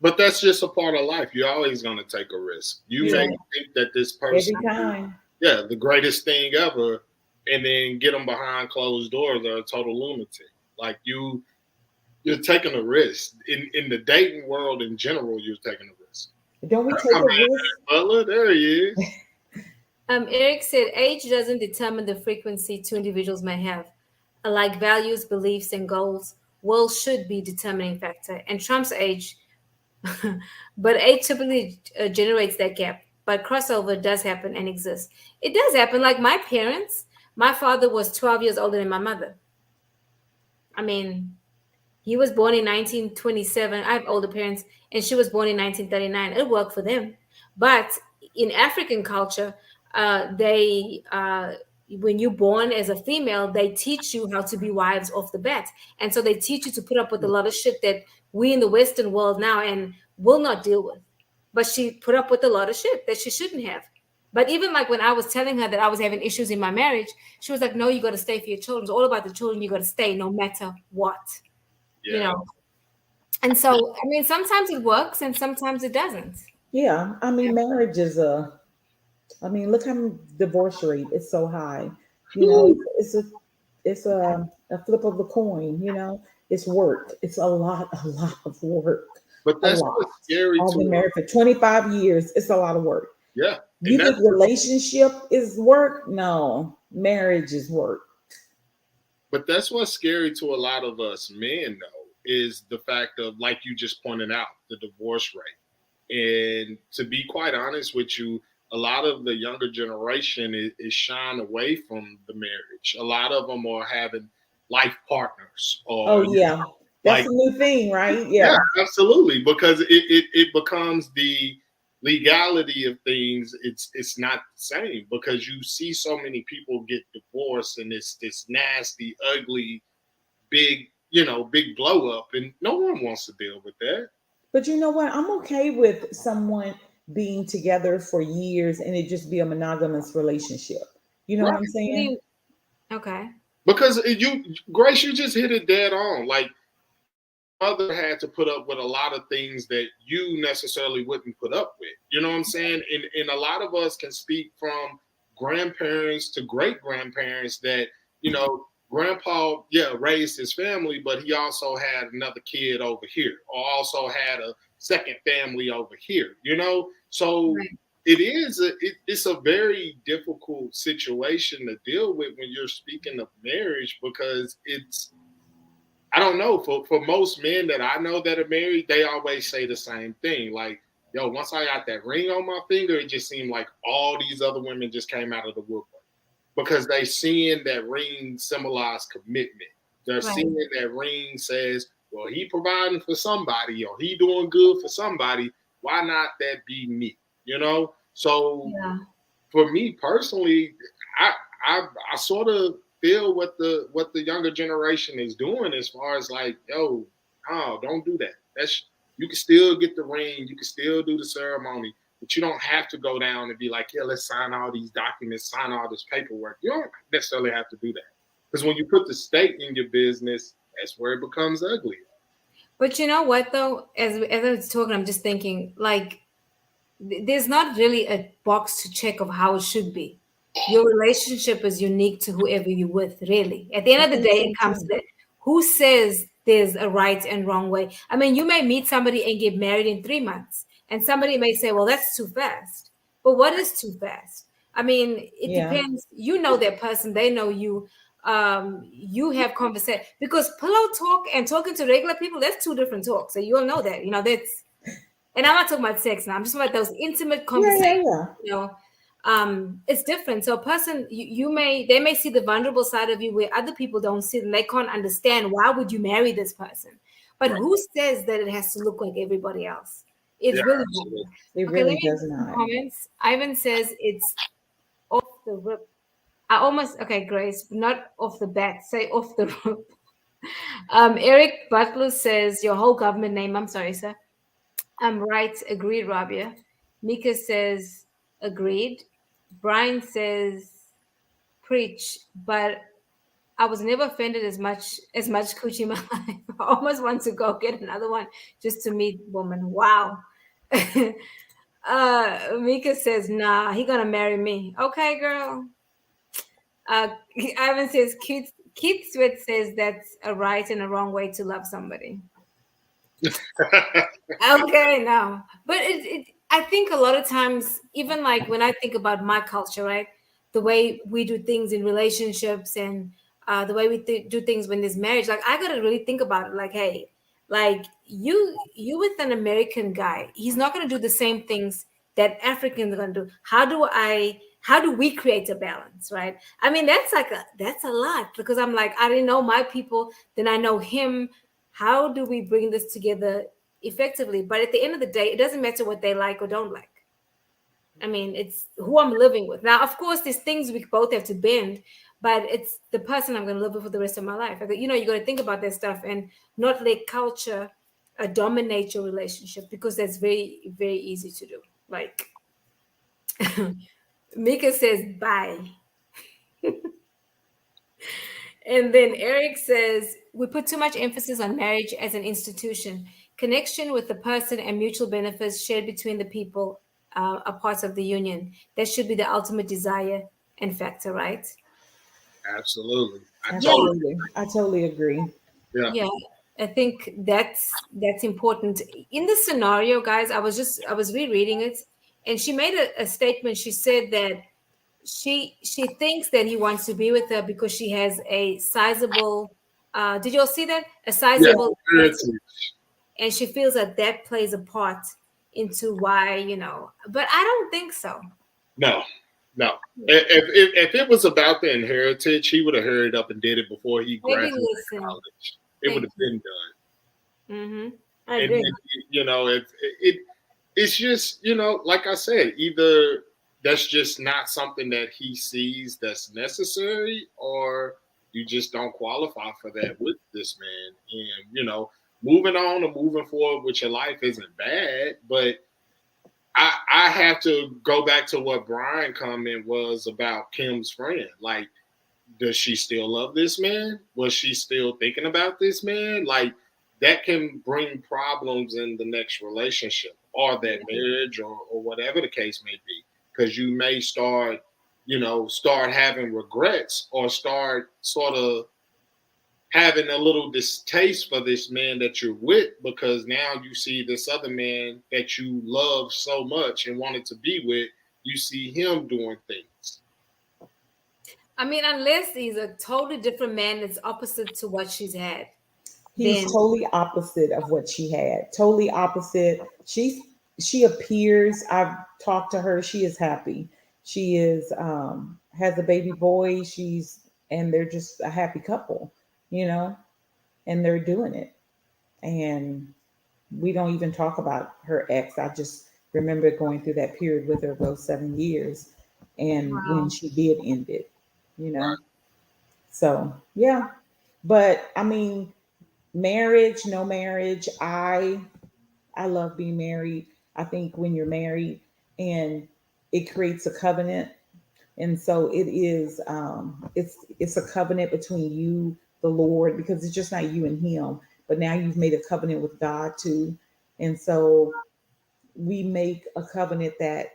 But that's just a part of life. You're always going to take a risk. You may think that this person is the greatest thing ever, and then get them behind closed doors. They're a total lunatic. Like you're taking a risk. In the dating world in general, you're taking a risk. Don't we take a risk? Butler, there he is. Eric said, age doesn't determine the frequency two individuals may have. Like values, beliefs, and goals, will should be determining factor. And Trump's age, but age typically generates that gap. But crossover does happen and exists. It does happen. Like my parents, my father was 12 years older than my mother. I mean, he was born in 1927. I have older parents, and she was born in 1939. It worked for them. But in African culture, when you're born as a female, they teach you how to be wives off the bat. And so they teach you to put up with a lot of shit that we in the Western world now and will not deal with. But she put up with a lot of shit that she shouldn't have. But even like when I was telling her that I was having issues in my marriage, she was like, no, you got to stay for your children. It's all about the children. You got to stay no matter what. Yeah. You know? And so, I mean, sometimes it works and sometimes it doesn't. Yeah. I mean, marriage is look how divorce rate is so high. You know, it's a flip of the coin, you know, it's work. It's a lot of work. But that's what's scary too. I've been married for 25 years. It's a lot of work. Yeah. You think relationship is work? No, marriage is work. But that's what's scary to a lot of us men, though, is the fact of, like you just pointed out, the divorce rate. And to be quite honest with you, a lot of the younger generation is shying away from the marriage. A lot of them are having life partners. That's a new thing, right? Yeah, absolutely. Because it becomes the legality of things. It's not the same because you see so many people get divorced and it's this nasty, ugly, big blow up, and no one wants to deal with that. But you know what? I'm okay with someone being together for years and it just be a monogamous relationship. You know what I'm saying? Okay. Because Grace, you just hit it dead on. Like, mother had to put up with a lot of things that you necessarily wouldn't put up with. You know what I'm saying? And a lot of us can speak from grandparents to great grandparents that, you know, grandpa, raised his family, but he also had another kid over here, or also had a second family over here, you know? So it's a very difficult situation to deal with when you're speaking of marriage, because I don't know, for most men that I know that are married, they always say the same thing. Like, yo, once I got that ring on my finger, it just seemed like all these other women just came out of the woodwork. Because they seeing that ring symbolize commitment. They're seeing that ring says, well, he providing for somebody, or he doing good for somebody. Why not that be me? You know? So for me personally, I sort of feel what the younger generation is doing as far as like, yo, oh, don't do that. You can still get the ring, you can still do the ceremony, but you don't have to go down and be like, yeah, let's sign all these documents, sign all this paperwork. You don't necessarily have to do that. Because when you put the state in your business, that's where it becomes ugly. But you know what, though? As I was talking, I'm just thinking, like, there's not really a box to check of how it should be. Your relationship is unique to whoever you're with, really. At the end of the day, it comes to that. Who says there's a right and wrong way? I mean, you may meet somebody and get married in 3 months, and somebody may say, well, that's too fast. But what is too fast? I mean, it depends. You know that person, they know you. You have conversation, because pillow talk and talking to regular people, that's two different talks. So you'll know that, that's, and I'm not talking about sex now. I'm just talking about those intimate conversations. It's different. So a person, they may see the vulnerable side of you where other people don't see it, and they can't understand, why would you marry this person? But who says that it has to look like everybody else? It really doesn't. It really does not. Comments. Ivan says it's off the rip. Okay, Grace, not off the bat, say off the rip. Eric Butler says your whole government name. I'm sorry, sir. I'm right. Agreed, Rabia. Mika says agreed. Brian says preach, but I was never offended as much coochie in my life. I almost want to go get another one just to meet woman. Wow. Mika says, nah, he gonna marry me. Okay, girl. Ivan says, Keith Sweat says that's a right and a wrong way to love somebody. Okay, no. But I think a lot of times, even like when I think about my culture, right? The way we do things in relationships and the way we do things when there's marriage, like I got to really think about it. Like, hey, like you with an American guy, he's not going to do the same things that Africans are going to do. How do we create a balance, right? I mean, that's a lot, because I'm like, I didn't know my people, then I know him. How do we bring this together effectively? But at the end of the day, it doesn't matter what they like or don't like. I mean, it's who I'm living with. Now, of course, there's things we both have to bend, but it's the person I'm going to live with for the rest of my life. You got to think about that stuff and not let culture dominate your relationship, because that's very, very easy to do. Like, Mika says, bye. And then Eric says, we put too much emphasis on marriage as an institution. Connection with the person and mutual benefits shared between the people are parts of the union. That should be the ultimate desire and factor, right? Absolutely. I totally agree. Yeah. I think that's important. In this scenario, guys, I was rereading it, and she made a statement. She said that she thinks that he wants to be with her because she has a sizable did you all see that? A sizable and she feels that plays a part into why, but I don't think so. No. If it was about the inheritance, he would have hurried up and did it before he graduated college. It would have been done. Mm-hmm. I agree. And it's just, like I said, either that's just not something that he sees that's necessary, or you just don't qualify for that with this man. And, moving on or moving forward with your life isn't bad, but I have to go back to what Brian's comment was about Kim's friend. Like, does she still love this man? Was she still thinking about this man? Like, that can bring problems in the next relationship or that marriage or whatever the case may be. Because you may start having regrets or start sort of having a little distaste for this man that you're with, because now you see this other man that you love so much and wanted to be with, you see him doing things. I mean, unless he's a totally different man that's opposite to what she's had. He's totally opposite of what she had. Totally opposite. She appears, I've talked to her, she is happy. She is has a baby boy, and they're just a happy couple, and they're doing it. And we don't even talk about her ex. I just remember going through that period with her, those 7 years, and when she did end it, Right. So yeah, but I mean, marriage, no marriage. I love being married. I think when you're married and it creates a covenant, and so it is. It's a covenant between you, the Lord, because it's just not you and Him, but now you've made a covenant with God too, and so we make a covenant that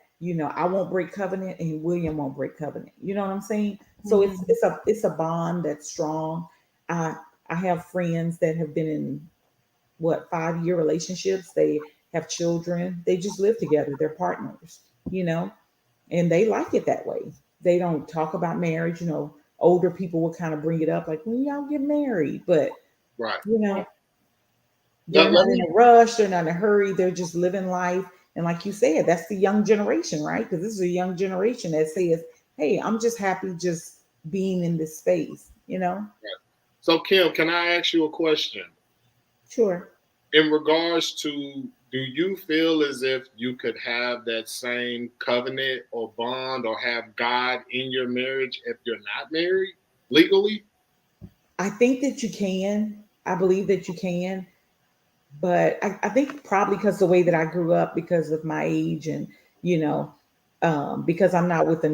I won't break covenant and William won't break covenant. You know what I'm saying? So it's a bond that's strong. I I have friends that have been in 5-year relationships. They have children. They just live together. They're partners, you know, and they like it that way. They don't talk about marriage. Older people will kind of bring it up like, when y'all get married, but Right. you know, they're Let, not let in me a rush. They're not in a hurry. They're just living life. And like you said, that's the young generation, right? Because this is a young generation that says, hey, I'm just happy just being in this space. So Kim, can I ask you a question? Sure. In regards to, do you feel as if you could have that same covenant or bond or have God in your marriage if you're not married legally? I think that you can. I believe that you can. But I think probably because the way that I grew up, because of my age, and you know, because I'm not with the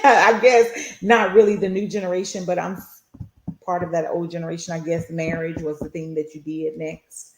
I guess not really the new generation, but I'm part of that old generation. I guess marriage was the thing that you did next.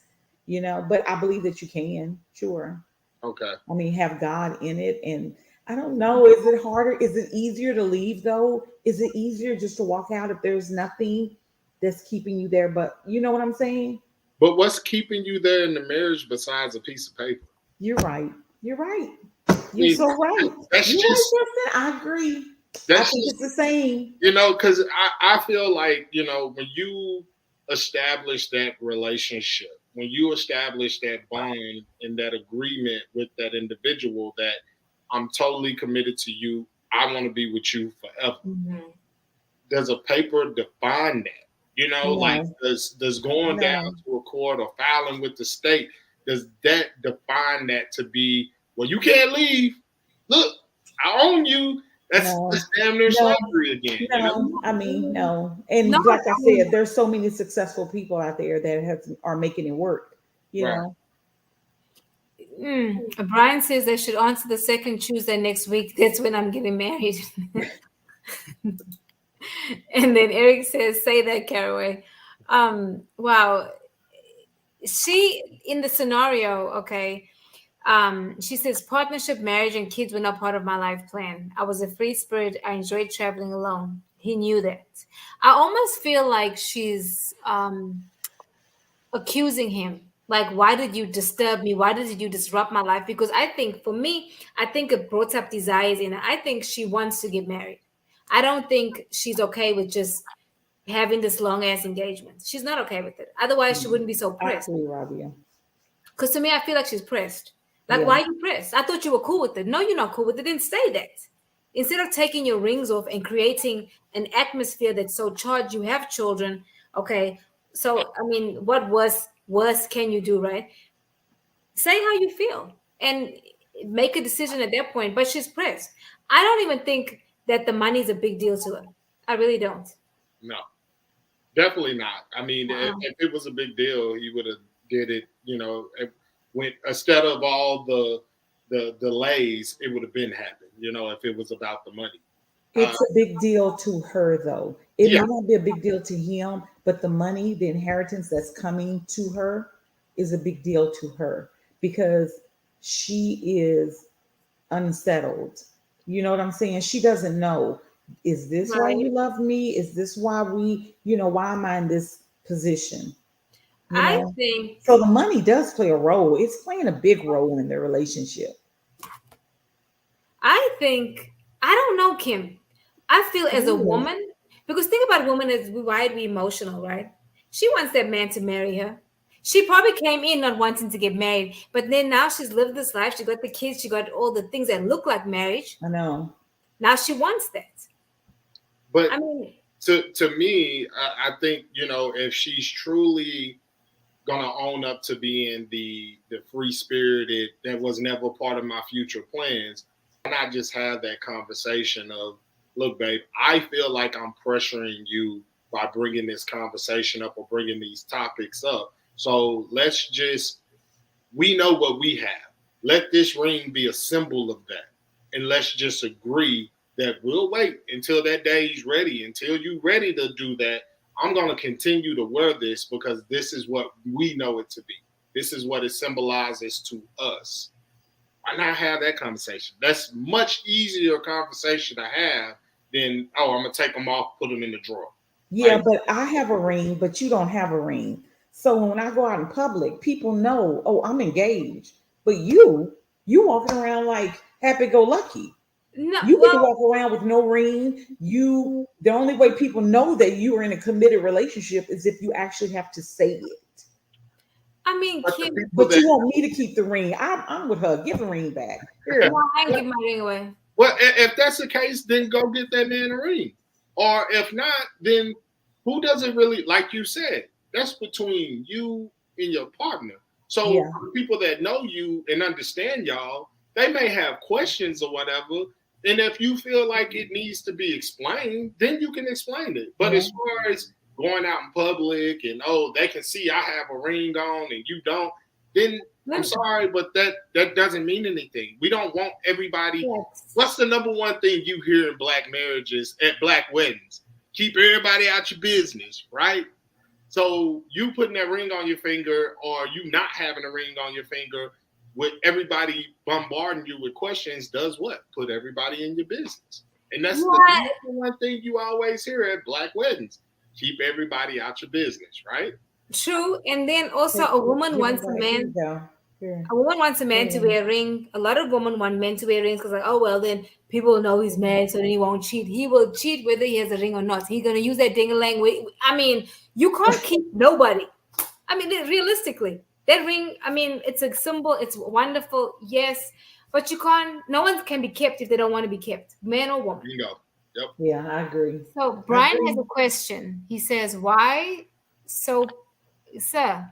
But I believe that you can, sure. Okay. I mean, have God in it. And I don't know, is it harder? Is it easier to leave though? Is it easier just to walk out if there's nothing that's keeping you there? But you know what I'm saying? But what's keeping you there in the marriage besides a piece of paper? You're right. You're right. I You're mean, so right. that's You're right, just Justin. I agree. I that's think just it's the same. because I feel like, when you establish that relationship, when you establish that bond and that agreement with that individual that I'm totally committed to you, I want to be with you forever. Mhm. Does a paper define that? Like No, does going down no, to a court or filing with the state, does that define that to be, well, you can't leave. Look, I own you. no, That's damn near no, slavery again. no. I mean, no. No, And like I I said, mean, there's so many successful people out there that are making it work. You Right. know, Brian says they should answer the second Tuesday next week. That's when I'm getting married. And then Eric says, say that, Caraway. Wow. She, in the scenario, okay, she says, partnership, marriage, and kids were not part of my life plan. I was a free spirit. I enjoyed traveling alone. He knew that. I almost feel like she's accusing him. Like, why did you disturb me? Why did you disrupt my life? Because I think, for me, I think it brought up desires in her. I think she wants to get married. I don't think she's okay with just having this long ass engagement. She's not okay with it. Otherwise, she wouldn't be so pressed. absolutely, Rabia. Because to me, I feel like she's pressed. Like, Yeah. why are you pressed? I thought you were cool with it. No, you're not cool with it. Then say that. Instead of taking your rings off and creating an atmosphere that's so charged, you have children. Okay. So, I mean, what worse can you do, right? Say how you feel and make a decision at that point. But she's pressed. I don't even think that the money is a big deal to her. I really don't. No, definitely not. I mean, Uh-uh. if it was a big deal, he would have did it. When instead of all the delays, it would have been happened. If it was about the money. Uh, It's a big deal to her, though. It yeah, might not be a big deal to him, but the money, the inheritance that's coming to her is a big deal to her because she is unsettled. You know what I'm saying? She doesn't know. Is this why Right. you love me? Is this why why am I in this position? You I know? So think, the money does play a role. It's playing a big role in their relationship. I don't know, Kim. I feel as a Really? woman, because think about women as why we emotional, right? She wants that man to marry her. She probably came in not wanting to get married, but then now she's lived this life. She got the kids, she got all the things that look like marriage. I know. Now she wants that. but I mean, to me, I think if she's truly gonna own up to being the free spirited that was never part of my future plans, why not just have that conversation of, look, babe, I feel like I'm pressuring you by bringing this conversation up or bringing these topics up. So we know what we have. Let this ring be a symbol of that. And let's just agree that we'll wait until that day is ready. Until you're ready to do that, I'm going to continue to wear this because this is what we know it to be. This is what it symbolizes to us. Why not have that conversation? That's much easier conversation to have than, I'm going to take them off, put them in the drawer. Yeah, like, but I have a ring, but you don't have a ring. So when I go out in public, people know, oh, I'm engaged. But you walking around like happy-go-lucky. No, you can walk around with no ring. The only way people know that you are in a committed relationship is if you actually have to say it. I mean, but you want me to keep the ring. I'm with her. Give the ring back. Here. No, I ain't give my ring away. Well, if that's the case, then go get that man a ring. Or if not, then who doesn't really, like you said, that's between you and your partner. So people that know you and understand y'all, they may have questions or whatever. And if you feel like it needs to be explained, then you can explain it. But as far as going out in public and, they can see I have a ring on and you don't, then I'm sorry, but that doesn't mean anything. We don't want everybody. Yes. What's the number one thing you hear in Black marriages, at Black weddings? Keep everybody out your business, right? So you putting that ring on your finger or you not having a ring on your finger with everybody bombarding you with questions does what? Put everybody in your business. And that's the one thing you always hear at Black weddings. Keep everybody out your business, right? True. And then also a woman wants a man. A woman wants a man to wear a ring. A lot of women want men to wear rings because then people will know he's married, so then he won't cheat. He will cheat whether he has a ring or not. He's going to use that ding-a-lang. I mean, you can't keep nobody. I mean, realistically, that ring, I mean, it's a symbol. It's wonderful. Yes. But no one can be kept if they don't want to be kept, man or woman. You know. Yep. Yeah, I agree. So Brian has a question. He says, why? So, sir,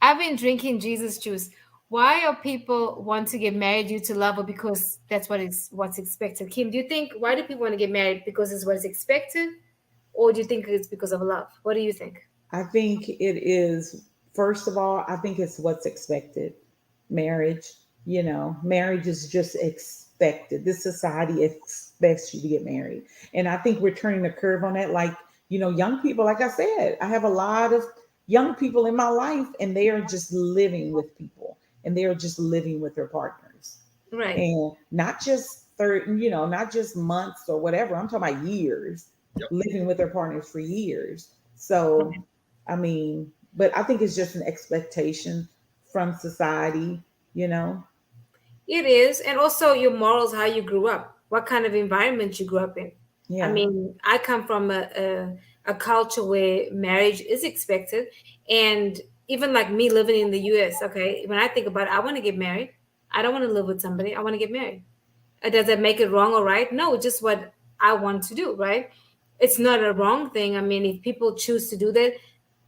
I've been drinking Jesus juice. Why are people want to get married due to love or because that's what's expected? Kim, why do people want to get married? Because it's what's expected? Or do you think it's because of love? What do you think? I think it is, first of all, I think it's what's expected. Marriage, marriage is just expected. This society expects you to get married. And I think we're turning the curve on that. Like, young people, like I said, I have a lot of young people in my life and they are just living with people and they are just living with their partners. Right. And not just not just months or whatever. I'm talking about years, living with their partners for years. So, I mean, but I think it's just an expectation from society, It is. And also your morals, how you grew up, what kind of environment you grew up in. Yeah. I mean, I come from a culture where marriage is expected. And even like me living in the US, okay, when I think about it, I want to get married. I don't want to live with somebody. I want to get married. Does that make it wrong or right? No, it's just what I want to do, right? It's not a wrong thing. I mean, if people choose to do that,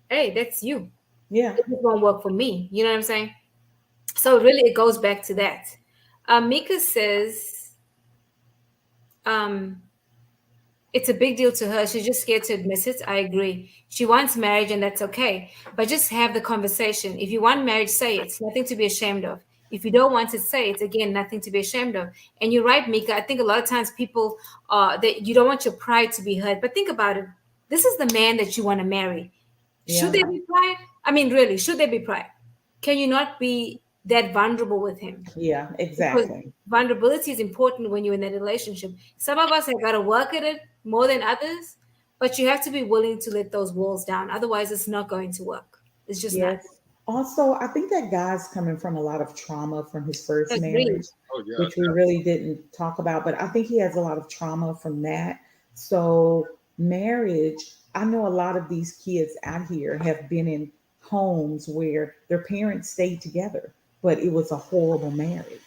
hey, that's you. Yeah. It won't work for me. You know what I'm saying? So really it goes back to that. Mika says, it's a big deal to her. She's just scared to admit it. I agree. She wants marriage and that's okay. But just have the conversation. If you want marriage, say it. It's nothing to be ashamed of. If you don't want it, say it. Again, nothing to be ashamed of. And you're right, Mika. I think a lot of times people, that you don't want your pride to be hurt. But think about it. This is the man that you want to marry. Yeah. Should there be pride? I mean, really, should there be pride? Can you not be that vulnerable with him? Yeah, exactly. Because vulnerability is important when you're in that relationship. Some of us have got to work at it more than others, but you have to be willing to let those walls down. Otherwise, it's not going to work. It's just not. Also, I think that guy's coming from a lot of trauma from his first marriage, which we really didn't talk about, but I think he has a lot of trauma from that. So marriage, I know a lot of these kids out here have been in homes where their parents stayed together, but it was a horrible marriage.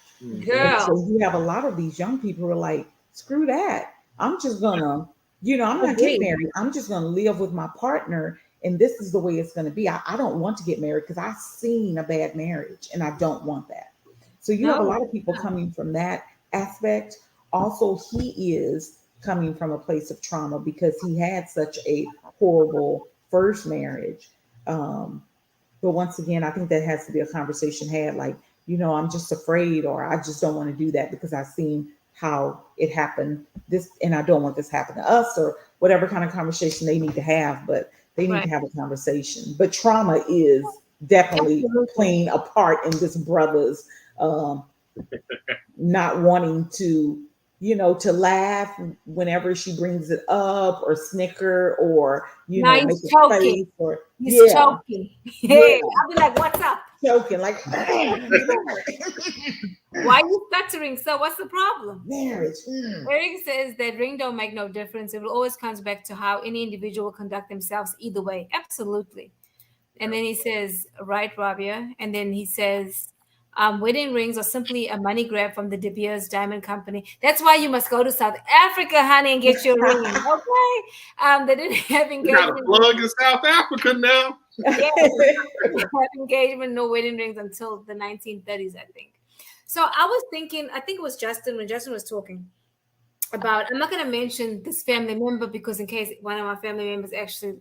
Girl. So you have a lot of these young people who are like, screw that. I'm just gonna, I'm not getting married. I'm just gonna live with my partner. And this is the way it's going to be. I don't want to get married because I've seen a bad marriage and I don't want that. So you have a lot of people coming from that aspect. Also, he is coming from a place of trauma because he had such a horrible first marriage. But once again, I think that has to be a conversation had, like, I'm just afraid, or I just don't want to do that because I've seen how it happened this, and I don't want this to happen to us, or whatever kind of conversation they need to have, but they need to have a conversation. But trauma is definitely playing a part in this brother's not wanting to, to laugh whenever she brings it up, or snicker, or now make he's a choking. face, or he's choking. Hey, I'll be like, "What's up?" Choking like. Why are you stuttering? So what's the problem? Marriage. Eric says that ring don't make no difference. It will always comes back to how any individual conduct themselves either way. Absolutely. And then he says, right, Rabia. And then he says, wedding rings are simply a money grab from the De Beers Diamond Company. That's why you must go to South Africa, honey, and get your ring. Okay. They didn't have engagement. You got a plug in South Africa now. Yeah, they didn't have engagement, no wedding rings until the 1930s, I think. So I was thinking, I think it was Justin, when Justin was talking about, I'm not going to mention this family member because in case one of my family members actually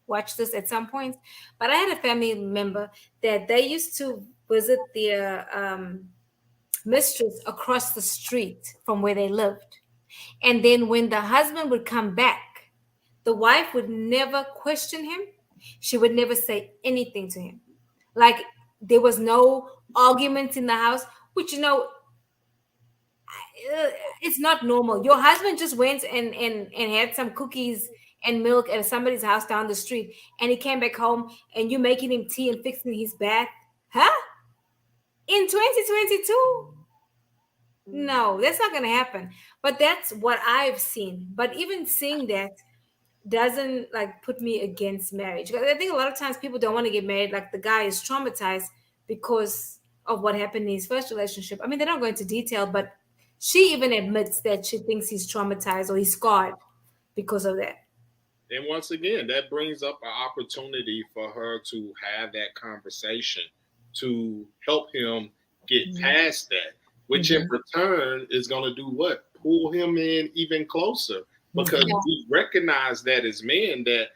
watch this at some point, but I had a family member that they used to visit their mistress across the street from where they lived. And then when the husband would come back, the wife would never question him. She would never say anything to him. Like there was no arguments in the house, which, it's not normal. Your husband just went and had some cookies and milk at somebody's house down the street, and he came back home and you making him tea and fixing his bath. Huh? In 2022? No, that's not going to happen. But that's what I've seen. But even seeing that doesn't put me against marriage. I think a lot of times people don't want to get married. Like the guy is traumatized because of what happened in his first relationship. I mean, they don't go into detail, but she even admits that she thinks he's traumatized or he's scarred because of that. And once again, that brings up an opportunity for her to have that conversation to help him get past that, which in return is going to do what? Pull him in even closer, because we recognize that as men that,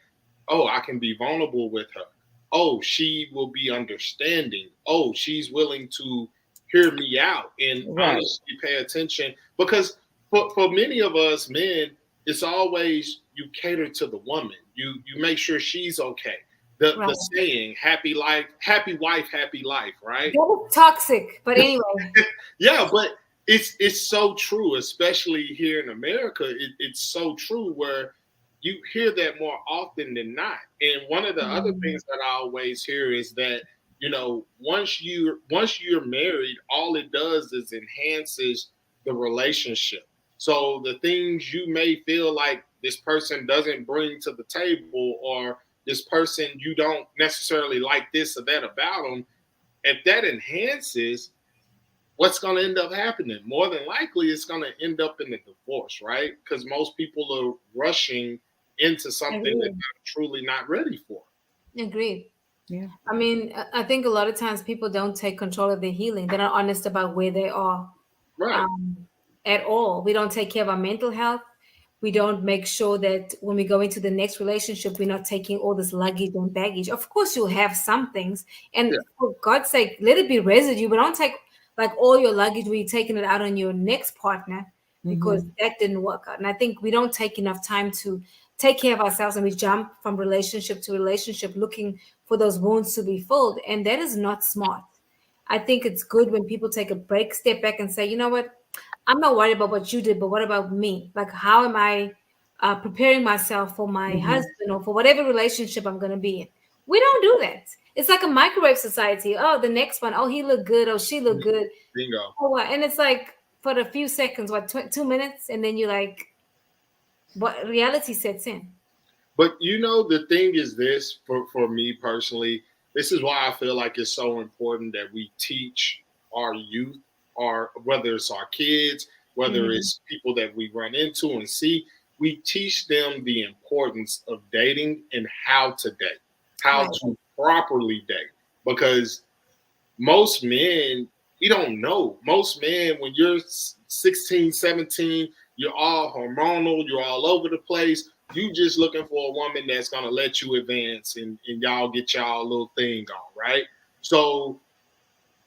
I can be vulnerable with her. Oh, she will be understanding. Oh, she's willing to hear me out and honestly pay attention. Because for many of us men, it's always you cater to the woman. You make sure she's okay. The saying, happy wife, happy life, right? That is toxic, but anyway. Yeah, but it's so true, especially here in America. It's so true where you hear that more often than not. And one of the other things that I always hear is that, once you're married, all it does is enhances the relationship. So the things you may feel like this person doesn't bring to the table, or this person, you don't necessarily like this or that about them, if that enhances, what's going to end up happening? More than likely, it's going to end up in a divorce, right? Because most people are rushing into something that they're truly not ready for. Agreed. Yeah. I mean, I think a lot of times people don't take control of their healing. They're not honest about where they are at all. We don't take care of our mental health. We don't make sure that when we go into the next relationship, we're not taking all this luggage and baggage. Of course, you'll have some things. And for God's sake, let it be residue. But don't take all your luggage where you're taking it out on your next partner, because that didn't work out. And I think we don't take enough time to take care of ourselves, and we jump from relationship to relationship looking for those wounds to be filled. And that is not smart. I think it's good when people take a break, step back and say, you know what? I'm not worried about what you did, but what about me? Like, how am I preparing myself for my husband or for whatever relationship I'm going to be in? We don't do that. It's like a microwave society. Oh, the next one. Oh, he looked good. Oh, she looked good. Bingo. Oh, what? And it's like for a few seconds, 2 minutes? And then you're like, what reality sets in. But the thing is this, for me personally, this is why I feel like it's so important that we teach our youth, or whether it's our kids, whether it's people that we run into and see, we teach them the importance of dating and how to date, how to properly date. Because most men, you don't know. Most men, when you're 16, 17, You're all hormonal. You're all over the place. You just looking for a woman that's going to let you advance and y'all get y'all little thing on, right? So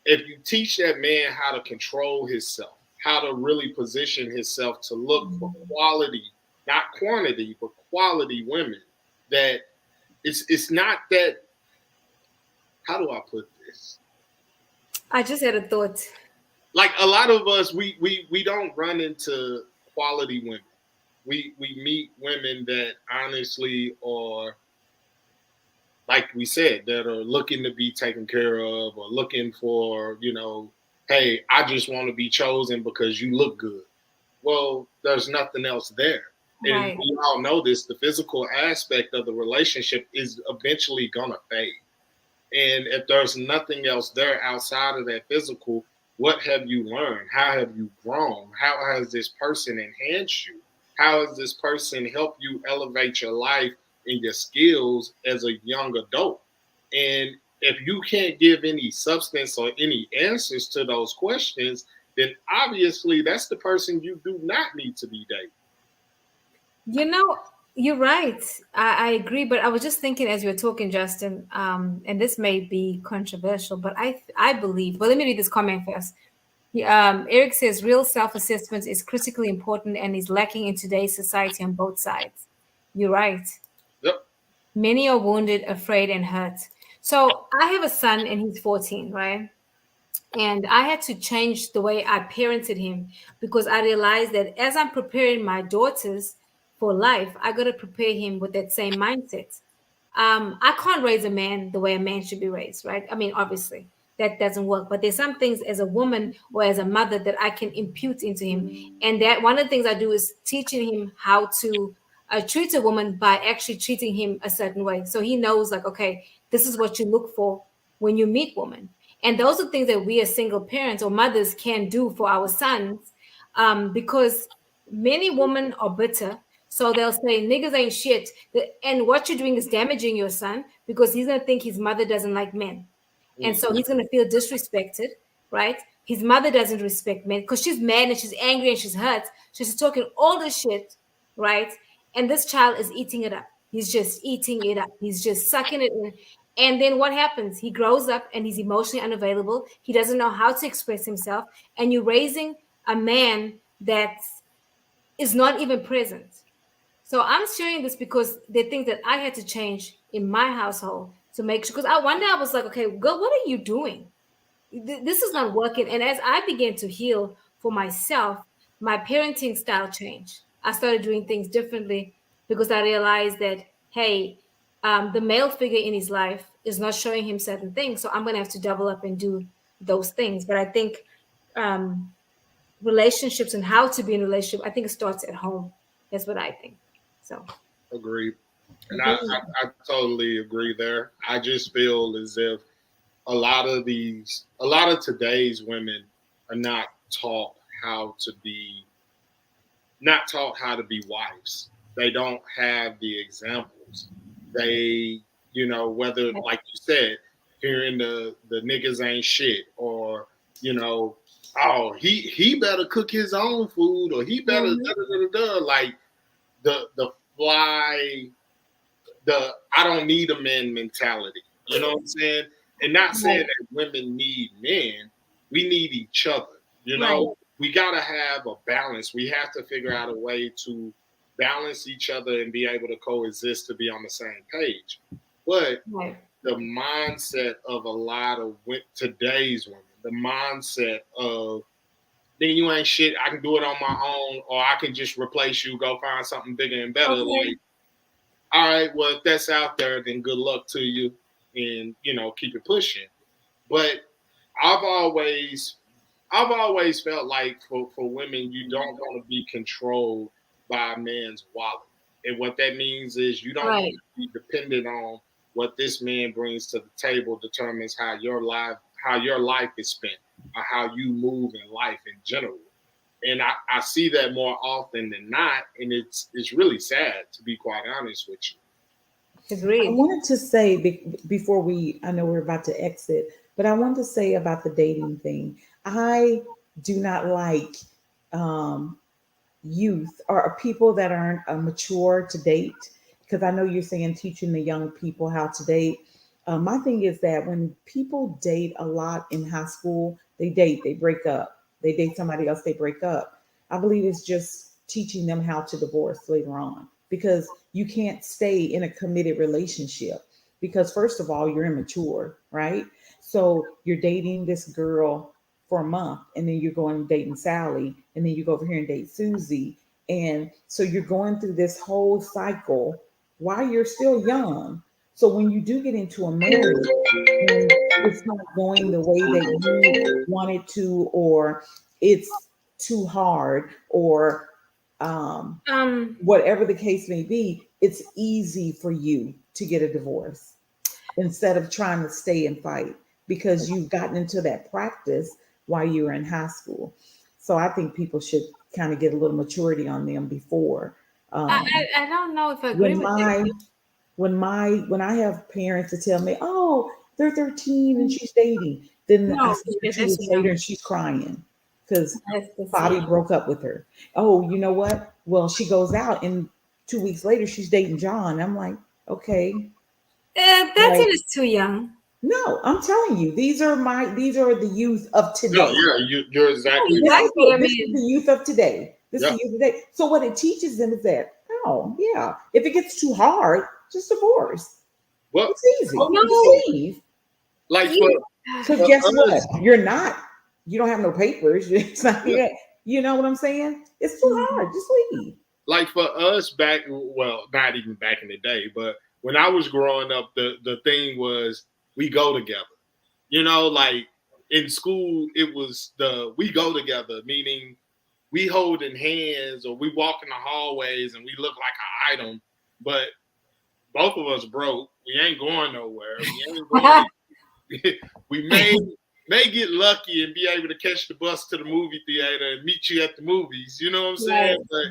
if you teach that man how to control himself, how to really position himself to look for quality, not quantity, but quality women, that it's not that, how do I put this? I just had a thought. Like a lot of us, we don't run into quality women. We meet women that honestly are, like we said, that are looking to be taken care of or looking for, hey, I just want to be chosen because you look good. Well, there's nothing else there. And Right. we all know this, the physical aspect of the relationship is eventually going to fade. And if there's nothing else there outside of that physical, what have you learned? How have you grown? How has this person enhanced you? How has this person helped you elevate your life and your skills as a young adult? And if you can't give any substance or any answers to those questions, then obviously that's the person you do not need to be dating. You're right. I agree, but I was just thinking as you were talking, Justin, and this may be controversial, but I believe. Well, let me read this comment first. Eric says real self-assessment is critically important and is lacking in today's society on both sides. You're right. Yep. Many are wounded, afraid, and hurt. So I have a son and he's 14, right? And I had to change the way I parented him because I realized that as I'm preparing my daughters for life, I got to prepare him with that same mindset. I can't raise a man the way a man should be raised, right? I mean, obviously that doesn't work, but there's some things as a woman or as a mother that I can impute into him. And that one of the things I do is teaching him how to treat a woman by actually treating him a certain way. So he knows like, okay, this is what you look for when you meet women. And those are things that we as single parents or mothers can do for our sons, because many women are bitter. So they'll say niggas ain't shit. And what you're doing is damaging your son because he's going to think his mother doesn't like men. And so he's going to feel disrespected, right? His mother doesn't respect men because she's mad and she's angry and she's hurt. So she's talking all this shit, right? And this child is eating it up. He's just eating it up. He's just sucking it in. And then what happens? He grows up and he's emotionally unavailable. He doesn't know how to express himself. And you're raising a man that is not even present. So I'm sharing this because there are things that I had to change in my household to make sure. Because one day I was like, okay, girl, what are you doing? This is not working. And as I began to heal for myself, my parenting style changed. I started doing things differently because I realized that, hey, the male figure in his life is not showing him certain things. So I'm going to have to double up and do those things. But I think relationships and how to be in a relationship, I think it starts at home. That's what I think. So Agreed. And I totally agree there. I just feel as if a lot of today's women are not taught how to be wives. They don't have the examples. They, whether, like you said, hearing the niggas ain't shit, or, oh, he better cook his own food, or he better like the I don't need a man mentality. You know what I'm saying? And not saying that women need men. We need each other. We got to have a balance. We have to figure out a way to balance each other and be able to coexist to be on the same page. But the mindset of a lot of today's women, the mindset of, then you ain't shit, I can do it on my own, or I can just replace you, go find something bigger and better. Like, all right, well, if that's out there, then good luck to you, and keep it pushing. But I've always felt like for women, you don't want to be controlled by a man's wallet. And what that means is you don't want to be dependent on what this man brings to the table determines how your life is spent, or how you move in life in general. And I see that more often than not, and it's really sad, to be quite honest with you. Agreed. I wanted to say before I know we're about to exit, but I wanted to say about the dating thing. I do not like youth or people that aren't mature to date, because I know you're saying teaching the young people how to date. My thing is that when people date a lot in high school, they break up, they date somebody else, they break up. I believe it's just teaching them how to divorce later on, because you can't stay in a committed relationship because, first of all, you're immature, right? So you're dating this girl for a month, and then you're going dating Sally, and then you go over here and date Susie. And so you're going through this whole cycle while you're still young. So when you do get into a marriage and it's not going the way that you want it to, or it's too hard, or whatever the case may be, it's easy for you to get a divorce instead of trying to stay and fight because you've gotten into that practice while you were in high school. So I think people should kind of get a little maturity on them before. I don't know if I agree with that. When I have parents that tell me, "Oh, they're 13 and she's dating," then I see her 2 weeks later and she's crying because Bobby broke up with her. Oh, you know what? Well, she goes out and 2 weeks later she's dating John. I'm like, okay, 13 is too young. No, I'm telling you, these are the youth of today. No, yeah, you're exactly right. This is the youth of today. This is the youth of today. So what it teaches them is that, oh yeah, if it gets too hard, just divorce. Well, it's easy. Just leave. Like, because guess what? You don't have no papers. It's not, you know what I'm saying? It's too hard. Just leave. Like for us back, well, not even back in the day, but when I was growing up, the thing was we go together. You know, like in school, it was we go together, meaning we holding hands or we walk in the hallways and we look like an item, but both of us broke. We ain't going nowhere. We may get lucky and be able to catch the bus to the movie theater and meet you at the movies. You know what I'm saying? Right. But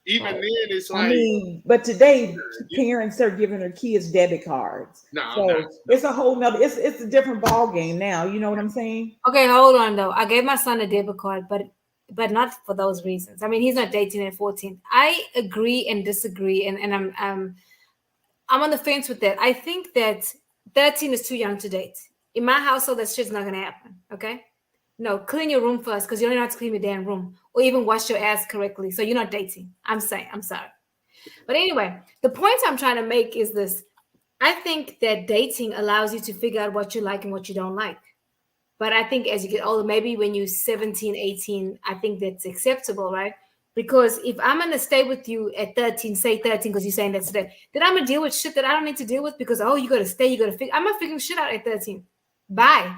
even then, it's like. I mean, but today parents are giving their kids debit cards. So it's a whole nother. It's a different ball game now. You know what I'm saying? Okay, hold on though. I gave my son a debit card, but not for those reasons. I mean, he's not dating at 14. I agree and disagree, and I'm on the fence with that. I think that 13 is too young to date. In my household, that shit's not gonna happen. Okay. No, clean your room first because you don't know how to clean your damn room or even wash your ass correctly. So you're not dating. I'm sorry. But anyway, the point I'm trying to make is this. I think that dating allows you to figure out what you like and what you don't like. But I think as you get older, maybe when you're 17, 18, I think that's acceptable, right? Because if I'm going to stay with you at 13, say 13, because you're saying that's today, then I'm going to deal with shit that I don't need to deal with because, oh, you got to stay, you got to figure. I'm not figuring shit out at 13. Bye.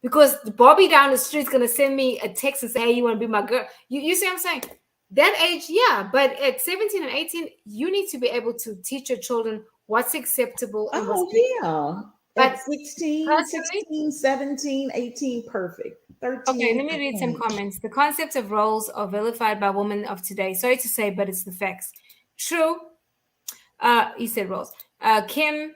Because the Bobby down the street is going to send me a text and say, hey, you want to be my girl? You see what I'm saying? That age, yeah. But at 17 and 18, you need to be able to teach your children what's acceptable. And But at 16, 17, 18, perfect. 13. Okay, let me read some comments. The concepts of roles are vilified by women of today. Sorry to say, but it's the facts. True. He said roles. Kim,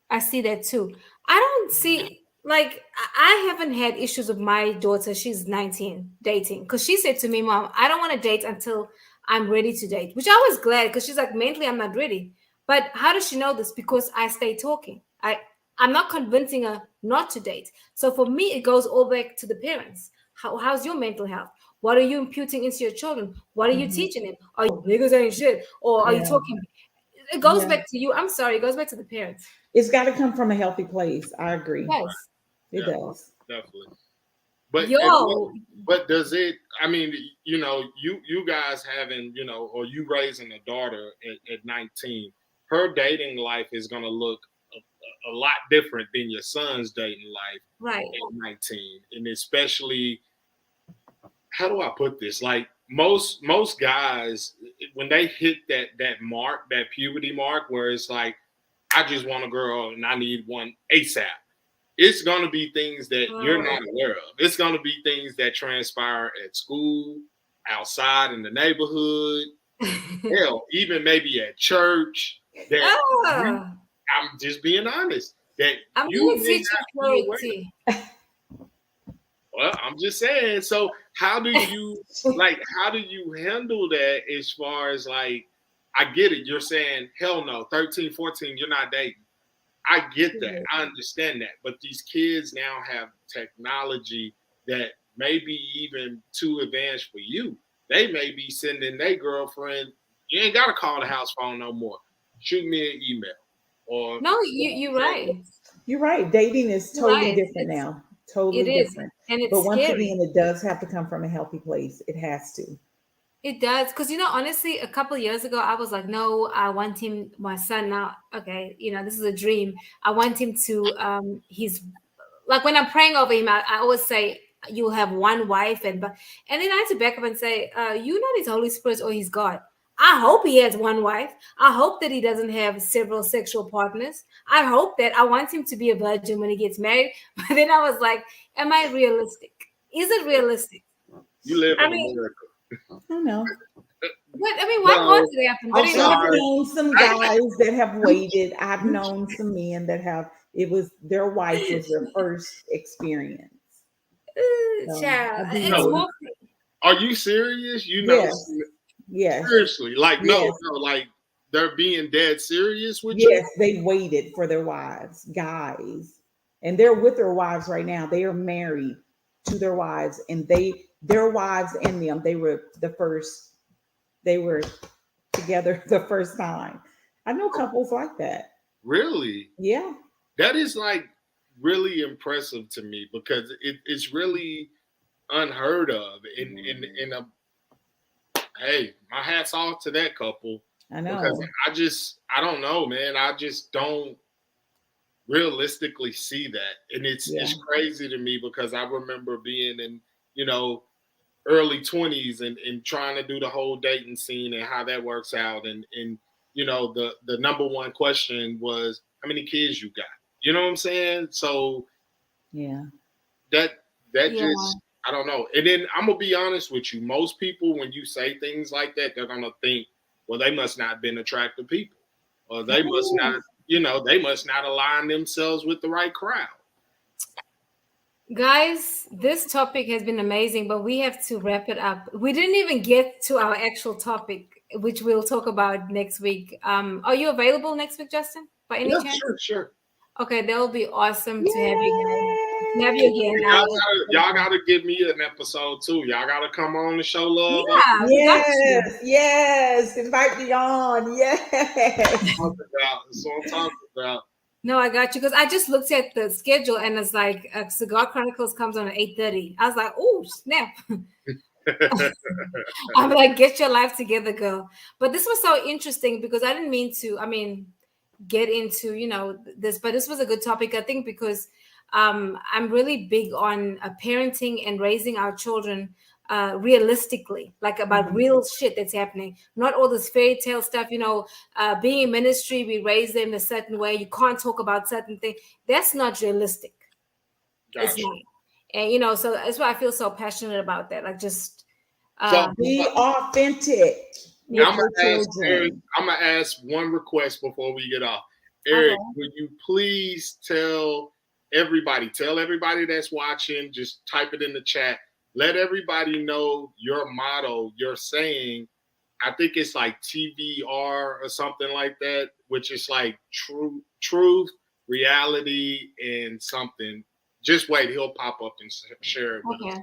I see that too. I don't see... Like, I haven't had issues with my daughter. She's 19 dating because she said to me, Mom, I don't want to date until I'm ready to date, which I was glad because she's like, mentally, I'm not ready. But how does she know this? Because I stay talking. I'm not convincing her not to date. So for me, it goes all back to the parents. How's your mental health? What are you imputing into your children? What are you teaching them? Are you niggas ain't shit? Or are you talking? It goes back to you. I'm sorry. It goes back to the parents. It's got to come from a healthy place. I agree. Yes. It does. Definitely. But does it, I mean, you know, you guys having, you know, or you raising a daughter at 19, her dating life is going to look a lot different than your son's dating life at 19. And especially, how do I put this? Like most guys, when they hit that mark, that puberty mark, where it's like, I just want a girl and I need one ASAP. It's going to be things that you're not aware of. It's going to be things that transpire at school, outside in the neighborhood, hell, even maybe at church. I'm just being honest. That I'm going to teach you clarity. Well, I'm just saying. So how do you handle that as far as like, I get it. You're saying, hell no, 13, 14, you're not dating. I get that. I understand that. But these kids now have technology that may be even too advanced for you. They may be sending their girlfriend, you ain't got to call the house phone no more. Shoot me an email. Or no, you're right. You're right. Dating is totally different now. Totally different. And it's but once scary. again, it does have to come from a healthy place. It has to. It does. Because, honestly, a couple of years ago, I was like, no, I want him, my son now. Okay. This is a dream. I want him to, he's like, when I'm praying over him, I always say, you'll have one wife. And then I had to back up and say, you not his Holy Spirit or his God. I hope he has one wife. I hope that he doesn't have several sexual partners. I hope that I want him to be a virgin when he gets married. But then I was like, am I realistic? Is it realistic? You live in America. I know. But why can't it happen? But I've known some guys that have waited. I've known some men that have, it was their wife was their first experience. So, are you serious? Yes. Seriously, like no, like they're being dead serious with you. Yes, they waited for their wives, guys, and they're with their wives right now. They are married to their wives, and their wives and them. They were together the first time. I know couples like that. Really? Yeah. That is like really impressive to me because it's really unheard of in a. Hey, my hat's off to that couple. I know. Because I don't know, man. I just don't realistically see that. And it's crazy to me because I remember being in, early 20s and trying to do the whole dating scene and how that works out. And the number one question was, how many kids you got? You know what I'm saying? So yeah, that just, I don't know. And then I'm going to be honest with you. Most people, when you say things like that, they're going to think, well, they must not have been attractive people. Or they must not, they must not align themselves with the right crowd. Guys, this topic has been amazing, but we have to wrap it up. We didn't even get to our actual topic, which we'll talk about next week. Are you available next week, Justin? By any chance? Sure. Okay, that will be awesome to have you again. Y'all gotta give me an episode too. Y'all gotta come on the show, love. Yeah, yes. Invite me on. Yes. That's what I'm talking about. No, I got you because I just looked at the schedule and it's like Cigar Chronicles comes on at 8:30. I was like, oh snap! I'm like, get your life together, girl. But this was so interesting because I didn't mean to. Get into this, but this was a good topic, I think, because I'm really big on parenting and raising our children realistically, like about real shit that's happening, not all this fairy tale stuff. Being in ministry, we raise them a certain way. You can't talk about certain things. That's not realistic. Gotcha. It's not. And so that's why I feel so passionate about that. Like just be authentic. I'm gonna ask one request before we get off. Eric, would you please tell everybody that's watching, just type it in the chat. Let everybody know your motto, your saying. I think it's like TVR or something like that, which is like truth, reality, and something. Just wait, he'll pop up and share it with us.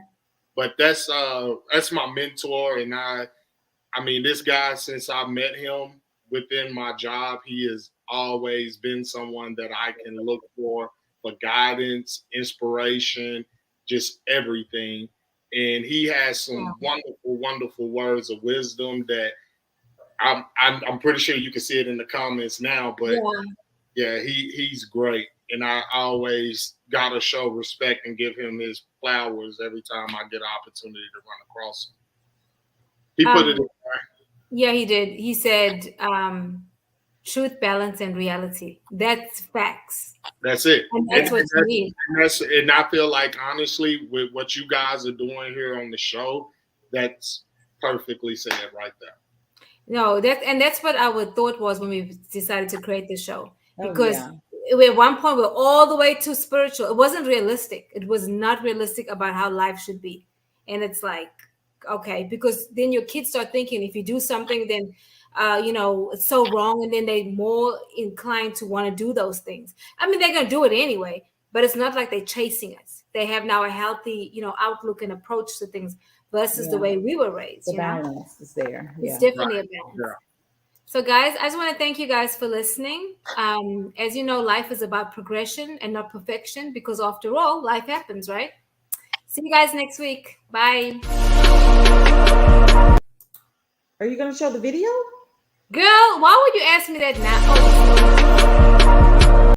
But that's my mentor, and I mean, this guy, since I met him within my job, he has always been someone that I can look for guidance, inspiration, just everything. And he has some wonderful, wonderful words of wisdom that I'm pretty sure you can see it in the comments now. But he's great. And I always got to show respect and give him his flowers every time I get an opportunity to run across him. He put it in there. Yeah, he did. He said, truth, balance, and reality. That's facts. That's it. And that's what you need. And I feel like, honestly, with what you guys are doing here on the show, that's perfectly said right there. No, that's what our thought was when we decided to create this show. Because at one point, we're all the way too spiritual. It wasn't realistic. It was not realistic about how life should be. And it's like, okay, because then your kids start thinking if you do something, then it's so wrong, and then they're more inclined to want to do those things. I mean, they're gonna do it anyway, but it's not like they're chasing us. They have now a healthy, outlook and approach to things versus the way we were raised. The balance is there. It's definitely a balance. Yeah. So, guys, I just want to thank you guys for listening. As you know, life is about progression and not perfection, because after all, life happens, right? See you guys next week. Bye. Are you going to show the video? Girl, why would you ask me that now? Oh.